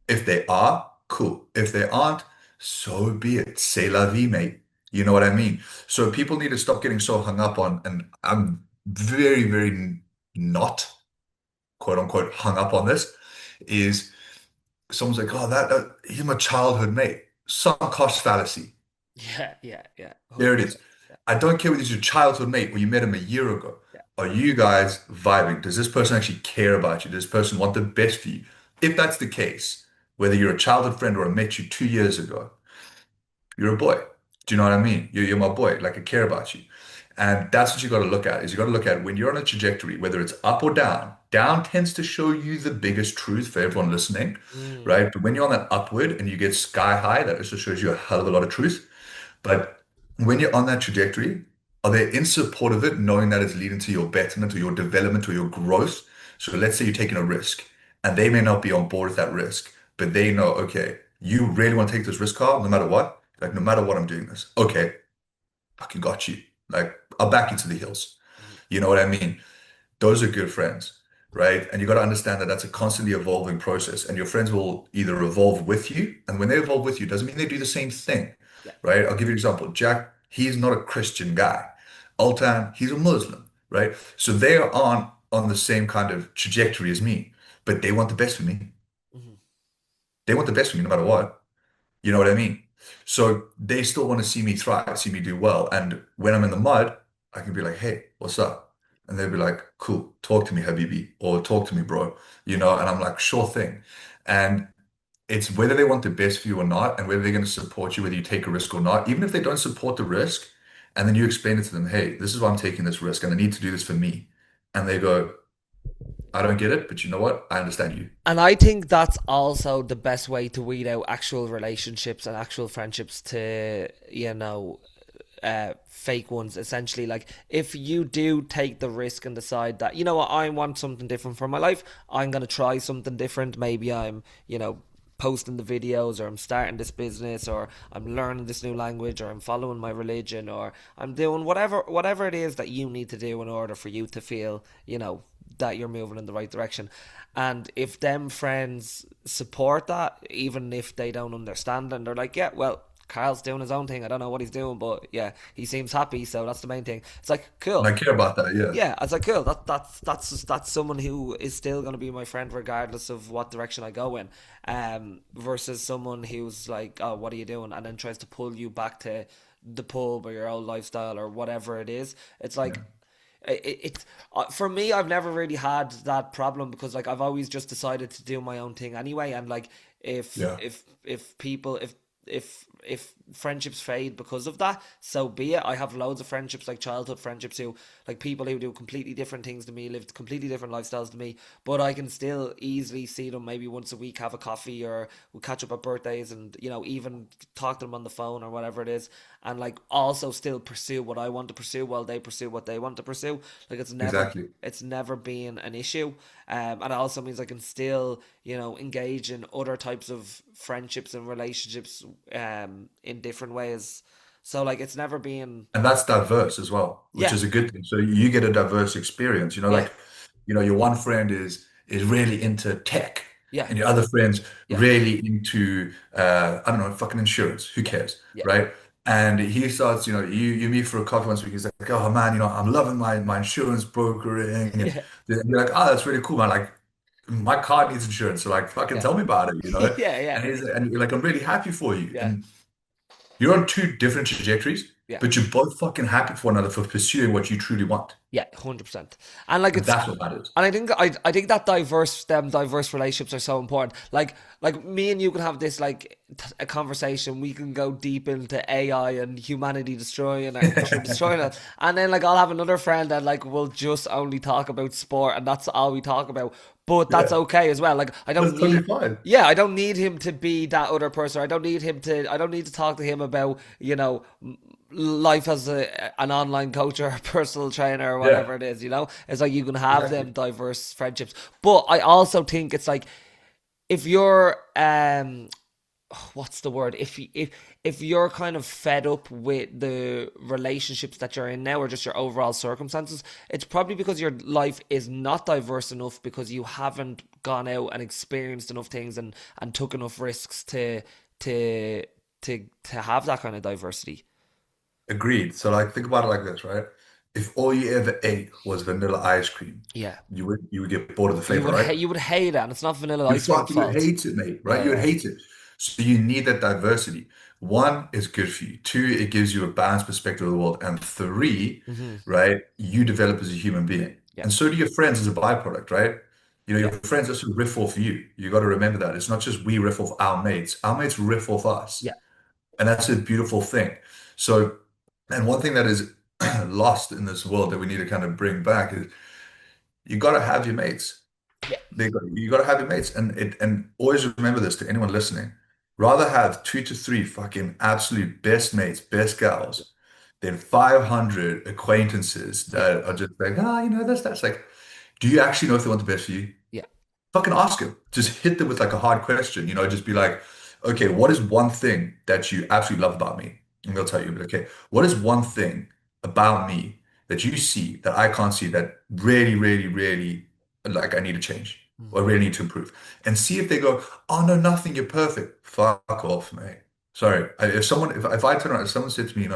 If they are, cool. If they aren't, so be it. C'est la vie, mate. You know what I mean? So people need to stop getting so hung up on, and I'm very, very not quote unquote hung up on this, is someone's like, oh, he's my childhood mate. Sunk cost fallacy. Yeah. Yeah. Yeah. There it 100%. is. Yeah. I don't care whether he's your childhood mate or you met him a year ago. Yeah. Are you guys vibing? Does this person actually care about you? Does this person want the best for you? If that's the case, whether you're a childhood friend or I met you 2 years ago, you're a boy. Do you know what I mean? You're my boy. Like I care about you. And that's what you got to look at is you got to look at when you're on a trajectory, whether it's up or down. Down tends to show you the biggest truth for everyone listening, Mm. right? But when you're on that upward and you get sky high, that also shows you a hell of a lot of truth. But when you're on that trajectory, are they in support of it, knowing that it's leading to your betterment or your development or your growth? So let's say you're taking a risk and they may not be on board with that risk, but they know, okay, you really want to take this risk, Carl, no matter what? Like, no matter what, I'm doing this. Okay, fucking got you. Like, I'll back you to the hills. Mhm. You know what I mean? Those are good friends, right? And you got to understand that that's a constantly evolving process, and your friends will either evolve with you, and when they evolve with you, doesn't mean they do the same thing, Yeah. right? I'll give you an example. Jack, he's not a Christian guy. Altan, he's a Muslim, right? So they are on the same kind of trajectory as me, but they want the best for me. Mhm. They want the best for me no matter what. You know what I mean? So they still want to see me thrive, see me do well. And when I'm in the mud, I can be like, hey, what's up? And they'll be like, cool, talk to me, Habibi, or talk to me, bro. And I'm like, sure thing. And it's whether they want the best for you or not, and whether they're going to support you, whether you take a risk or not. Even if they don't support the risk, and then you explain it to them, hey, this is why I'm taking this risk, and I need to do this for me. And they go, I don't get it, but you know what? I understand you. And I think that's also the best way to weed out actual relationships and actual friendships to, fake ones. Essentially, like if you do take the risk and decide that, you know what, I want something different for my life, I'm going to try something different. Maybe I'm, posting the videos, or I'm starting this business, or I'm learning this new language, or I'm following my religion, or I'm doing whatever it is that you need to do in order for you to feel, that you're moving in the right direction. And if them friends support that, even if they don't understand, and they're like, yeah, well, Carl's doing his own thing, I don't know what he's doing, but yeah, he seems happy, so that's the main thing. It's like, And cool. I care about that, yeah. Yeah, I was like, cool. That's someone who is still going to be my friend regardless of what direction I go in. Versus someone who's like, oh, what are you doing, and then tries to pull you back to the pub or your old lifestyle or whatever it is. It's like, Yeah. it's for me, I've never really had that problem, because like I've always just decided to do my own thing anyway. And like if Yeah. if if people if friendships fade because of that, so be it. I have loads of friendships, like childhood friendships, who, like, people who do completely different things to me, lived completely different lifestyles to me, but I can still easily see them maybe once a week, have a coffee, or we'll catch up at birthdays, and even talk to them on the phone or whatever it is, and like also still pursue what I want to pursue while they pursue what they want to pursue. Like Exactly. it's never been an issue. And it also means I can still, engage in other types of friendships and relationships, in different ways. So like it's never been. And that's diverse as well, which Yeah, is a good thing. So you get a diverse experience. yeah, Your one friend is really into tech, yeah, and your other friend's yeah, really into I don't know, fucking insurance. Who yeah, cares, yeah, right? And he starts, you meet for a coffee once a week. He's like, oh man, I'm loving my insurance brokering, and yeah, you're like, oh, that's really cool, man. Like, my car needs insurance, so like, fucking yeah, tell me about it, you know? yeah, yeah, And you're like, I'm really happy for you, yeah, and you're on two different trajectories, yeah. but you're both fucking happy for one another for pursuing what you truly want. Yeah, 100%. And like And it's that's what matters. and I think that diverse relationships are so important. Like me and you can have this like a conversation. We can go deep into AI and humanity destroying it. And then like I'll have another friend that like will just only talk about sport and that's all we talk about. But that's Yeah, okay as well. Like that's totally fine. I don't need him to be that other person. I don't need to talk to him about, life as an online coach or a personal trainer or Yeah, whatever it is, it's like you can have exactly. them diverse friendships, but I also think it's like if you're what's the word, if you're kind of fed up with the relationships that you're in now or just your overall circumstances, it's probably because your life is not diverse enough because you haven't gone out and experienced enough things and took enough risks to to have that kind of diversity. Agreed. So like think about it like this, right? If all you ever ate was vanilla ice cream, Yeah. you would get bored of the flavor, right? You would hate it, and it's not vanilla You ice cream fucking would fault. hate it, mate, right? Yeah, You would yeah, hate it. So you need that diversity. One is good for you. Two, it gives you a balanced perspective of the world. And three, hmm right, you develop as a human being. yeah, And so do your friends as a byproduct, right? Your yeah, friends also riff off you. You got to remember that. It's not just we riff off our mates. Our mates riff off us. yeah, And that's a beautiful thing. So, and one thing that is lost in this world that we need to kind of bring back is you got to have your mates. yeah, You got to have your mates, and always remember this to anyone listening. Rather have 2 to 3 fucking absolute best mates, best gals, than 500 acquaintances yeah, that are just like, that's like, do you actually know if they want the best for you? yeah. Fucking ask them. Just hit them with like a hard question, just be like, okay, what is one thing that you absolutely love about me? And they'll tell you, but okay, what is one thing about me that you see that I can't see that really, really, really like I need to change or hmm really need to improve? And see if they go, oh no, nothing, you're perfect. Fuck off, mate. Sorry. If I turn around, if someone said to me,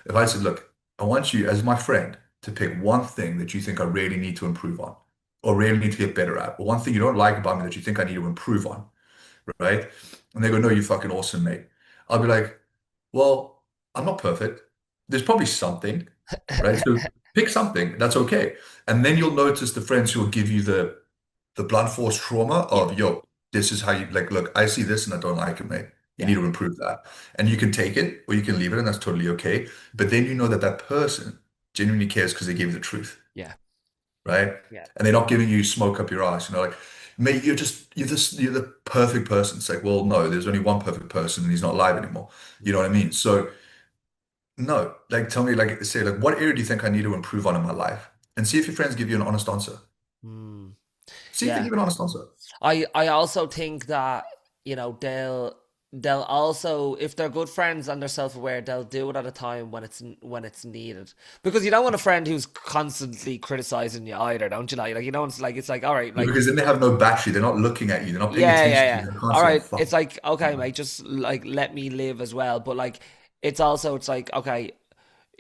if I said, look, I want you as my friend to pick one thing that you think I really need to improve on or really need to get better at, or one thing you don't like about me that you think I need to improve on, right? And they go, no, you're fucking awesome, mate. I'll be like, well, I'm not perfect. There's probably something, right? So pick something. That's okay. And then you'll notice the friends who will give you the blunt force trauma Yeah, of, yo, this is how you like, look, I see this and I don't like it, mate. You yeah, need to improve that. And you can take it or you can leave it, and that's totally okay. But then you know that that person genuinely cares because they gave you the truth, yeah, right? yeah. And they're not giving you smoke up your ass, like, mate, you're the perfect person. It's like, well, no, there's only one perfect person and he's not alive anymore. You know what I mean? So no, like tell me, like say, like what area do you think I need to improve on in my life? And see if your friends give you an honest answer. Mm, See if they yeah. give an honest answer. I also think that they'll also, if they're good friends and they're self-aware, they'll do it at a time when it's needed, because you don't want a friend who's constantly criticizing you either, don't you? Like it's like all right, Yeah, like because then they have no battery. They're not looking at you. They're not paying yeah, yeah, attention to you. yeah. They can't All say, right. fuck. It's like, okay, You mate, just like let me live as well. But like, it's like, okay,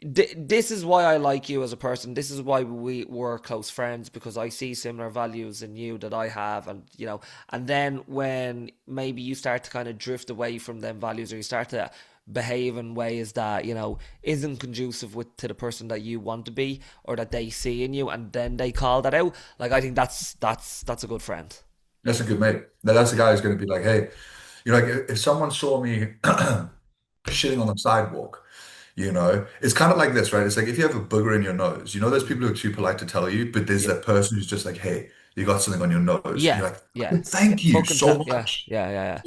this is why I like you as a person. This is why we were close friends, because I see similar values in you that I have. And then when maybe you start to kind of drift away from them values, or you start to behave in ways that, isn't conducive to the person that you want to be or that they see in you, and then they call that out. Like, I think that's a good friend. That's a good mate. That's the guy who's going to be like, hey, like if someone saw me shitting on the sidewalk, it's kind of like this, right? It's like if you have a booger in your nose, those people who are too polite to tell you, but there's Yeah. that person who's just like, hey, you got something on your nose. And Yeah, you're like, yeah, "Fucking yeah. thank you Fucking so yeah, much. yeah, yeah, yeah.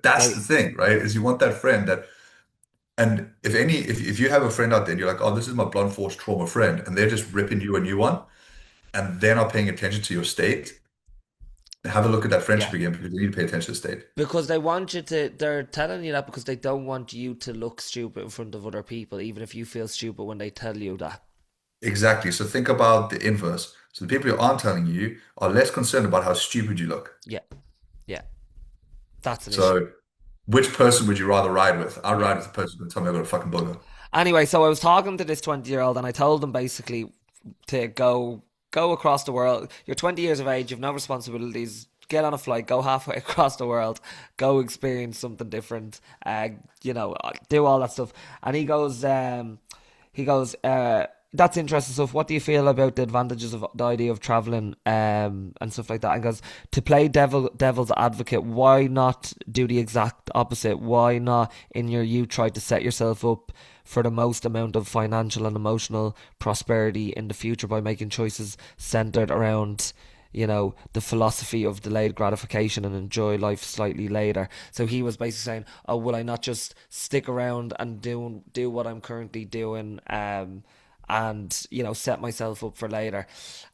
That's the Like, thing, right? Is you want that friend that, and if you have a friend out there and you're like, oh, this is my blunt force trauma friend, and they're just ripping you a new one, and they're not paying attention to your state, have a look at that Yeah. friendship again because you need to pay attention to the state. Because they want you to, they're telling you that because they don't want you to look stupid in front of other people, even if you feel stupid when they tell you that. Exactly. So think about the inverse. So the people who aren't telling you are less concerned about how stupid you look. Yeah, yeah, that's an issue. So which person would you rather ride with? I'd Yeah. ride with the person who told me I got a fucking booger. Anyway, so I was talking to this 20-year-old and I told him basically to go across the world. You're 20 years of age, you've no responsibilities. Get on a flight, go halfway across the world, go experience something different. Do all that stuff. And he goes, that's interesting stuff. What do you feel about the advantages of the idea of traveling and stuff like that? And goes, to play devil's advocate, why not do the exact opposite? Why not in your youth try to set yourself up for the most amount of financial and emotional prosperity in the future by making choices centered around the philosophy of delayed gratification and enjoy life slightly later. So he was basically saying, oh, will I not just stick around and do what I'm currently doing, and set myself up for later.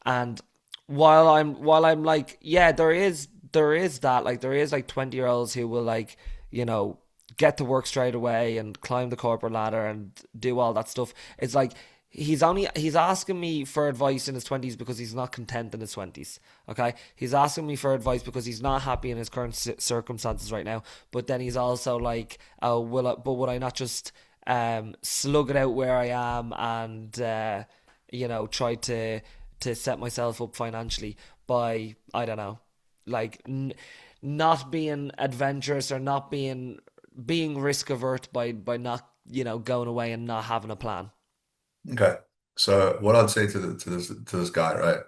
And while I'm like, yeah, there is that, like, there is like 20-year-olds who will, like, you know get to work straight away and climb the corporate ladder and do all that stuff. It's like he's asking me for advice in his 20s because he's not content in his 20s. Okay, he's asking me for advice because he's not happy in his current circumstances right now. But then he's also like, oh, would I not just slug it out where I am and try to set myself up financially by, I don't know, like, not being adventurous, or not being risk avert by not going away and not having a plan. Okay. So what I'd say to this guy, right,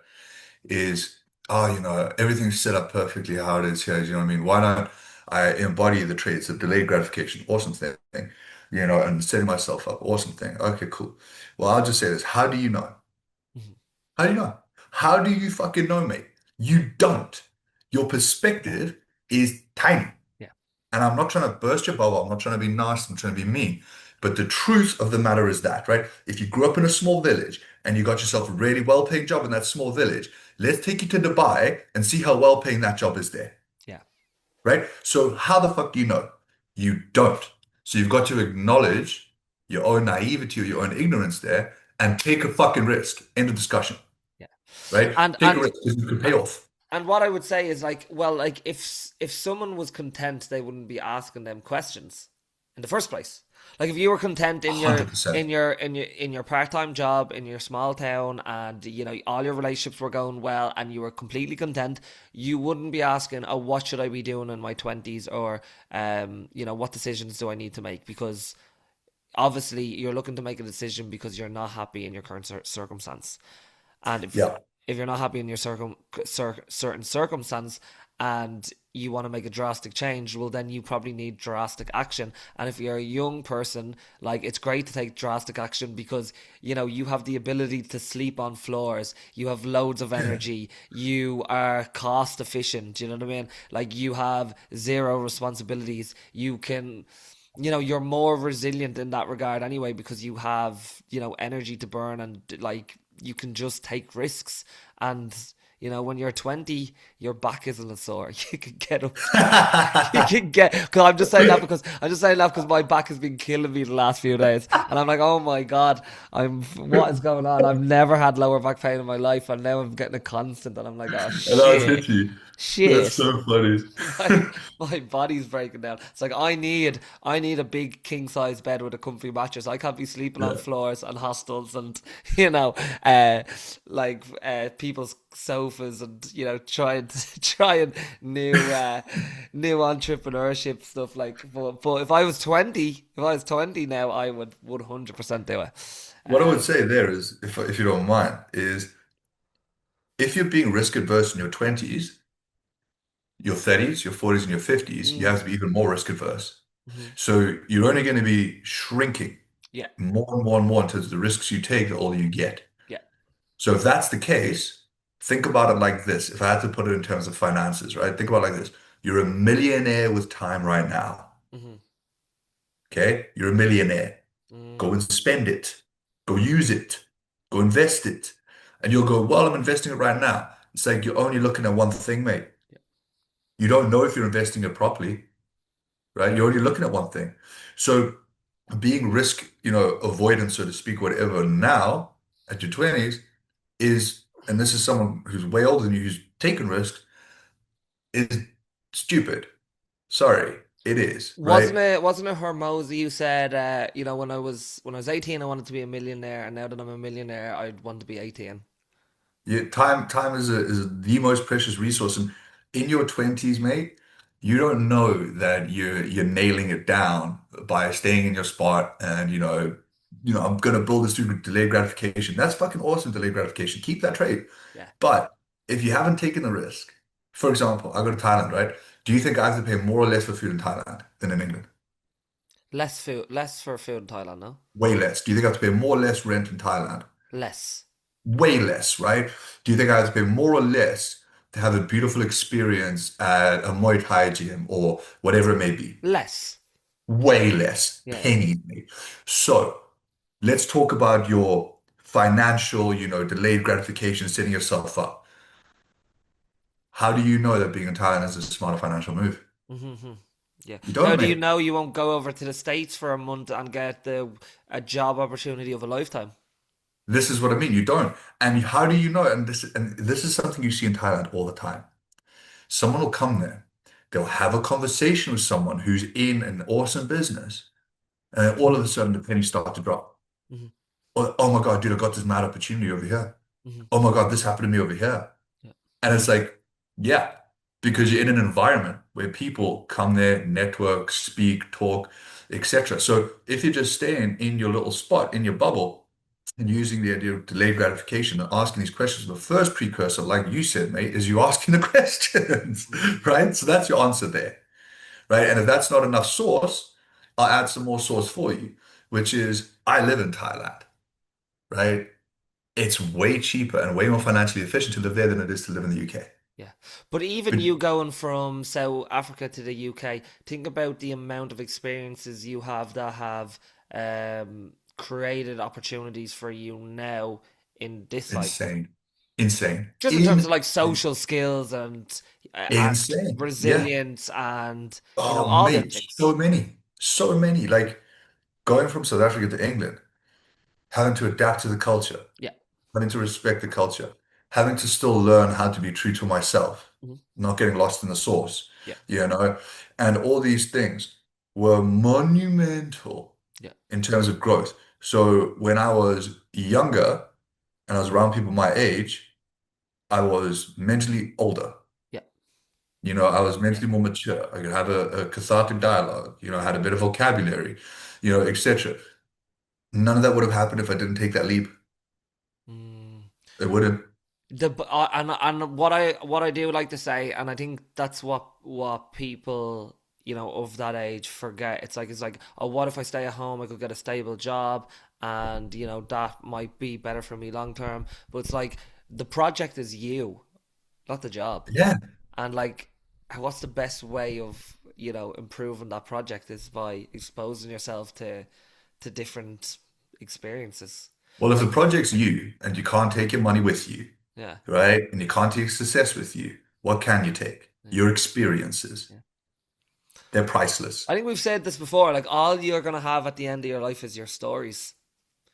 is, oh, everything's set up perfectly how it is here. You know what I mean? Why not I embody the traits of delayed gratification? Awesome thing. And setting myself up. Awesome thing. Okay, cool. Well, I'll just say this. How do you know? Mhm. How do you know? How do you fucking know, mate? You don't. Your perspective is tiny. Yeah, And I'm not trying to burst your bubble. I'm not trying to be nice. I'm trying to be mean. But the truth of the matter is that, right? If you grew up in a small village and you got yourself a really well-paying job in that small village, let's take you to Dubai and see how well-paying that job is there, yeah, right? So how the fuck do you know? You don't. So you've got to acknowledge your own naivety or your own ignorance there and take a fucking risk. End of discussion, yeah. right? And Take a risk because you can pay off. and what I would say is, like, well, like, if someone was content, they wouldn't be asking them questions in the first place. Like, if you were content in your 100%. in your in your in your part-time job in your small town, and all your relationships were going well and you were completely content, you wouldn't be asking, oh, what should I be doing in my 20s, or what decisions do I need to make? Because obviously you're looking to make a decision because you're not happy in your current circumstance. And Yeah. if you're not happy in your certain circumstance, and you want to make a drastic change, well, then you probably need drastic action. And if you're a young person, like, it's great to take drastic action because you have the ability to sleep on floors, you have loads of energy, you are cost efficient, you know what I mean? Like, you have zero responsibilities, you can, you're more resilient in that regard anyway, because you have energy to burn, and, like, you can just take risks. And when you're 20, your back isn't sore. You can get up. You can get. Cause I'm just saying that because my back has been killing me the last few days, and I'm like, oh my god, what is going on? I've never had lower back pain in my life, and now I'm getting a constant, and I'm like, oh And I was shit, hitchy. That's shit. so funny. My body's breaking down. It's like, I need a big king size bed with a comfy mattress. I can't be sleeping on Yeah. floors and hostels and people's sofas, and trying new entrepreneurship stuff, like, but if I was 20 now, I would 100% do it. What I would Um say there is, if you don't mind, is if you're being risk adverse in your 20s, your 30s, your 40s, and your 50s, you mm, have to be even more risk adverse. mhm. So you're only going to be shrinking Yeah, more and more and more in terms of the risks you take, the older you get. yeah. So if that's the case, think about it like this. If I had to put it in terms of finances, right? Think about it like this. You're a millionaire with time right now. Hmm. Okay? You're a millionaire. Go Mm, and spend it. Go use it. Go invest it. And you'll go, well, I'm investing it right now. It's like you're only looking at one thing, mate. You don't know if you're investing it properly, right? You're only looking at one thing. So being risk, avoidance, so to speak, whatever, now at your 20s is, and this is someone who's way older than you who's taken risks, is stupid. Sorry, it is, right? Wasn't it Hormozy who said, when I was 18 I wanted to be a millionaire, and now that I'm a millionaire I'd want to be 18. Yeah, time is the most precious resource. And in your 20s, mate, you don't know that you're nailing it down by staying in your spot and I'm gonna build this through delayed gratification. That's fucking awesome, delayed gratification. Keep that trait. Yeah. But if you haven't taken the risk, for example, I go to Thailand, right? Do you think I have to pay more or less for food in Thailand than in England? Less for food in Thailand, no? Way less. Do you think I have to pay more or less rent in Thailand? Less. Way less, right? Do you think I have to pay more or less to have a beautiful experience at a Muay Thai gym or whatever it may be? Less. Way less. Yeah, yeah. Pennies, mate. So let's talk about your financial, delayed gratification, setting yourself up. How do you know that being in Thailand is a smarter financial move? Hmm. Yeah. You How don't, do you mate. know you won't go over to the States for a month and get the a job opportunity of a lifetime? This is what I mean. You don't. And how do you know? And this is something you see in Thailand all the time. Someone will come there, they'll have a conversation with someone who's in an awesome business, and all of a sudden the pennies start to drop. Hmm. Oh my God, dude, I got this mad opportunity over here. Hmm. Oh my God, this happened to me over here. Yeah. And it's like, yeah, because you're in an environment where people come there, network, speak, talk, etc. So if you're just staying in your little spot, in your bubble, and using the idea of delayed gratification and asking these questions, the first precursor, like you said, mate, is you asking the questions, Hmm. right? So that's your answer there, right? And if that's not enough sauce, I'll add some more sauce for you, which is I live in Thailand, right? It's way cheaper and way more financially efficient to live there than it is to live in the UK. Yeah. But even But you going from South Africa to the UK, think about the amount of experiences you have that have created opportunities for you now in this life. insane, insane, Just in terms of like insane, social skills and insane. Yeah. resilience and Oh, all them mate, things. so many, so many. Like going from South Africa to England, having to adapt to the culture, Yeah. having to respect the culture, having to still learn how to be true to myself, Hmm. not getting lost in the sauce, Yeah. you know, and all these things were monumental Yeah. in terms of growth. So when I was younger and I was around people my age, I was mentally older. Yeah. I was Yeah. mentally more mature. I could have a cathartic dialogue, I had a bit of vocabulary, etc. None of that would have happened if I didn't take that leap. Mm. It wouldn't. And what I do like to say, and I think that's what people of that age forget. It's like, oh, what if I stay at home? I could get a stable job, and that might be better for me long term. But it's like the project is you, not the job. Yeah. And like, what's the best way of improving that project is by exposing yourself to different experiences. Well, if the Like, project's you and you can't take your money with you, yeah, right? And you can't take success with you, what can you take? yeah, Your experiences. yeah. They're priceless. I think we've said this before. Like, all you're gonna have at the end of your life is your stories.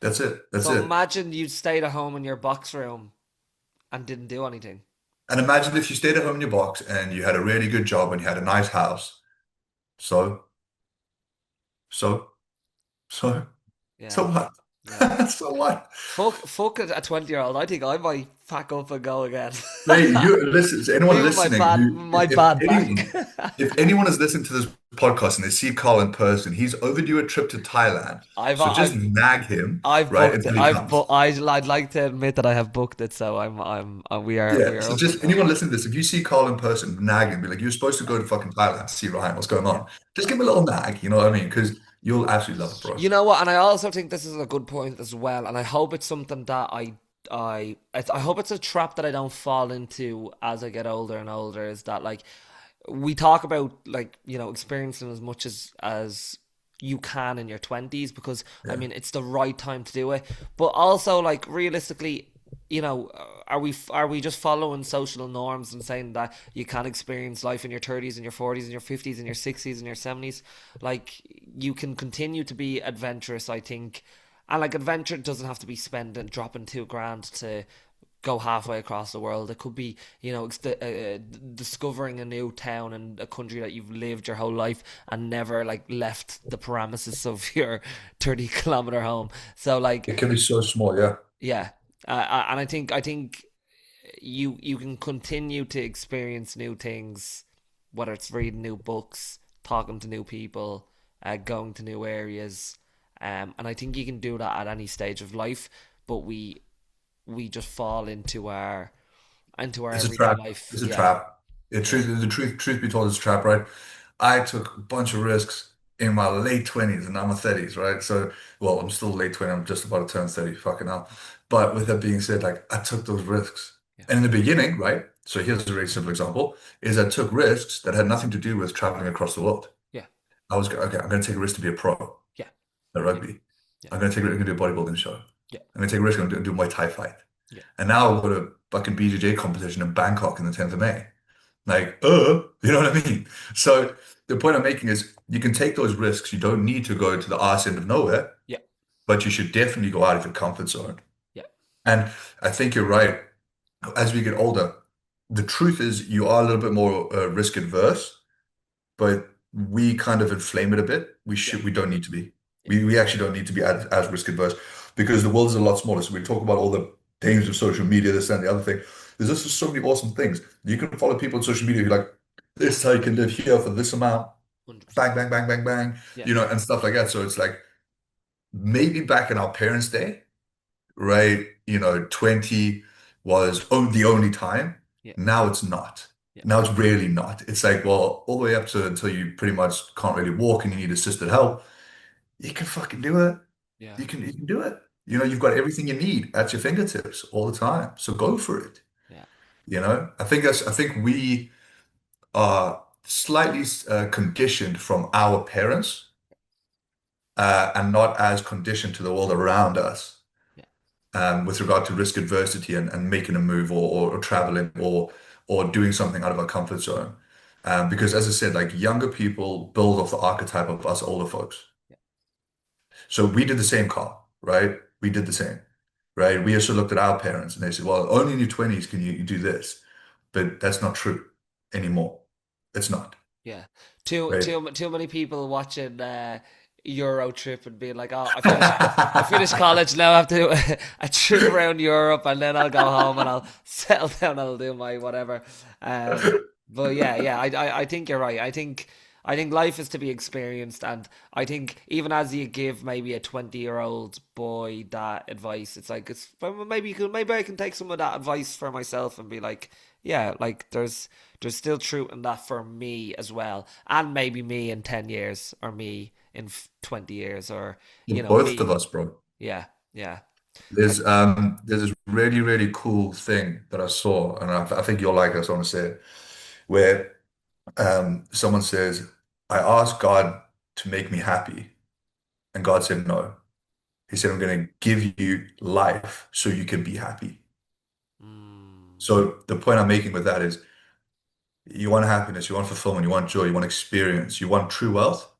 That's it. That's So it. imagine you stayed at home in your box room and didn't do anything. And imagine if you stayed at home in your box and you had a really good job and you had a nice house. So, so, so, Yeah, so what? yeah. So what? Fuck a 20-year-old. I think I might pack up and go again. Hey, you listen, so anyone Me with my listening bad who, my bad back. if anyone is listening to this podcast and they see Carl in person, he's overdue a trip to Thailand. I've So just I've nag him, I've right, booked it. until he comes. I'd like to admit that I have booked it. So we Yeah. are So up to just go. anyone listening to this, if you see Carl in person, nag him, be like, you're supposed to go to fucking Thailand to see Ryan, what's going Yeah. on? Just give him a little nag, you know what I mean? Because you'll absolutely love it, bro. You know what? And I also think this is a good point as well. And I hope it's something that I hope it's a trap that I don't fall into as I get older and older. Is that like we talk about like experiencing as much as you can in your 20s, because I Yeah. mean it's the right time to do it. But also like realistically, you know, are we just following social norms and saying that you can't experience life in your 30s and your 40s and your 50s and your 60s and your 70s? Like, you can continue to be adventurous, I think. And like, adventure doesn't have to be spending dropping 2 grand to go halfway across the world. It could be, discovering a new town and a country that you've lived your whole life and never like left the premises of your 30-kilometer home. So like, It can be so small, yeah. yeah, and I think you can continue to experience new things, whether it's reading new books, talking to new people, going to new areas, and I think you can do that at any stage of life. But we just fall into our It's a everyday trap. life. It's a Yeah, trap. yeah, The truth be told, it's a trap, right? I took a bunch of risks in my late 20s and now my 30s, right? So, well, I'm still late 20, I'm just about to turn 30, fucking hell. But with that being said, like I took those risks. yeah, And in the beginning, right? So here's a really simple example, is I took risks that had nothing to do with traveling across the world. yeah, Okay, I'm going to take a risk to be a pro yeah, at yeah, rugby. yeah, I'm going to do a bodybuilding show. yeah, I'm going to take a risk, I'm going to do a Muay Thai fight. yeah, And now I've got a fucking BJJ competition in Bangkok in the 10th of May. Like, you know what I mean? So the point I'm making is you can take those risks. You don't need to go to the arse end of nowhere, yeah, but you should definitely go out of your comfort zone. yeah, And I think you're right. As we get older, the truth is you are a little bit more risk adverse, but we kind of inflame it a bit. yeah, We don't need to be. yeah, We actually don't need to be as risk adverse because the world is a lot smaller. So we talk about all the dangers of social media, this and the other thing. There's just so many awesome things. You can follow people on social media who are like, this is how you can live here for this amount, 100%. bang, bang, bang, bang, bang, Yeah, and stuff like that. So it's like maybe back in our parents' day, right? 20 was the only time. yeah, Now it's not. yeah, Now it's really not. It's like, well, all the way up to until you pretty much can't really walk and you need assisted help, you can fucking do it. yeah, You can do it. You've got everything you need at your fingertips all the time. So go for it. yeah, I think we are slightly conditioned from our parents and not as conditioned to the world around us yeah, with regard to risk adversity and making a move or traveling or doing something out of our comfort zone. Because as I said, like younger people build off the archetype of us older folks. yeah, So we did the same, Carl, right? We did the same, right? We also looked at our parents and they said, well, only in your 20s can you do this. But that's not true anymore. It's not, yeah. Too right? too too many people watching Euro trip and being like, "Oh, I finished college now. I have to do a trip around Europe, and then I'll go home and I'll settle down. I'll do my whatever." But yeah, yeah. I think you're right. I think life is to be experienced, and I think even as you give maybe a 20-year-old boy that advice, it's like well, maybe I can take some of that advice for myself and be like, yeah, like there's still truth in that for me as well, and maybe me in 10 years, or me in 20 years, or Both of me. us, bro. Yeah, yeah, I, There's this really, really cool thing that I saw, and I think you'll like this, I want to say it, where someone says, I asked God to make me happy, and God said no. He said, I'm going to give you life so you can be happy. mm, So the point I'm making with that is you want happiness, you want fulfillment, you want joy, you want experience, you want true wealth,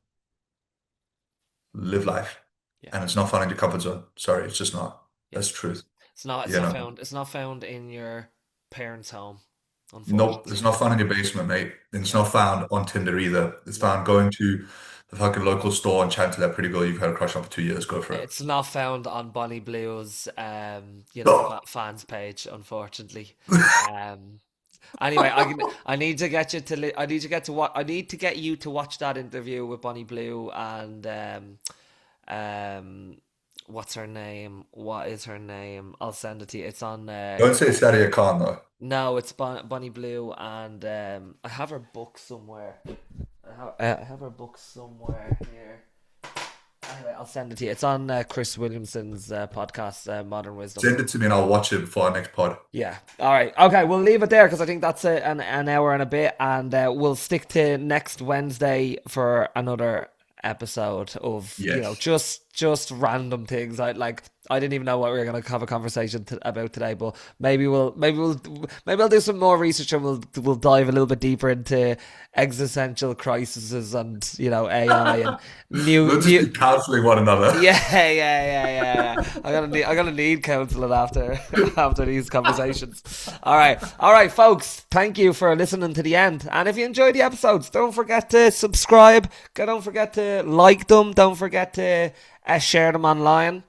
live life. yeah, And it's not found in your comfort zone. Sorry, it's just not. yeah. That's the truth. It's not. It's You not know. found. It's not found in your parents' home, Nope, it's unfortunately. not found in your basement, mate. And it's Yeah, not found on Tinder either. It's yeah. found going to the fucking local store and chatting to that pretty girl you've had a crush on for 2 years. Go for it. It's not found on Bonnie Blue's, No. fans page, unfortunately. Um, Anyway, I need to get you to I need to get to what I need to get you to watch that interview with Bonnie Blue and um what's her name? What is her name? I'll send it to you. It's on Don't say Sadia Khan though. no, it's Bonnie Blue, and I have her book somewhere. I have her book somewhere here. Anyway, I'll send it to you. It's on Chris Williamson's podcast, Modern Wisdom. Send it to me and I'll watch it before our next pod. Yeah. All right. Okay. We'll leave it there because I think that's an hour and a bit, and we'll stick to next Wednesday for another episode of Yes. just random things. I like I didn't even know what we were going to have a conversation about today, but maybe I'll do some more research and we'll dive a little bit deeper into existential crises and AI and new We'll just new. be counseling one another. Yeah. I'm gonna need counselling after after these conversations. All right, folks. Thank you for listening to the end. And if you enjoyed the episodes, don't forget to subscribe. Don't forget to like them. Don't forget to share them online.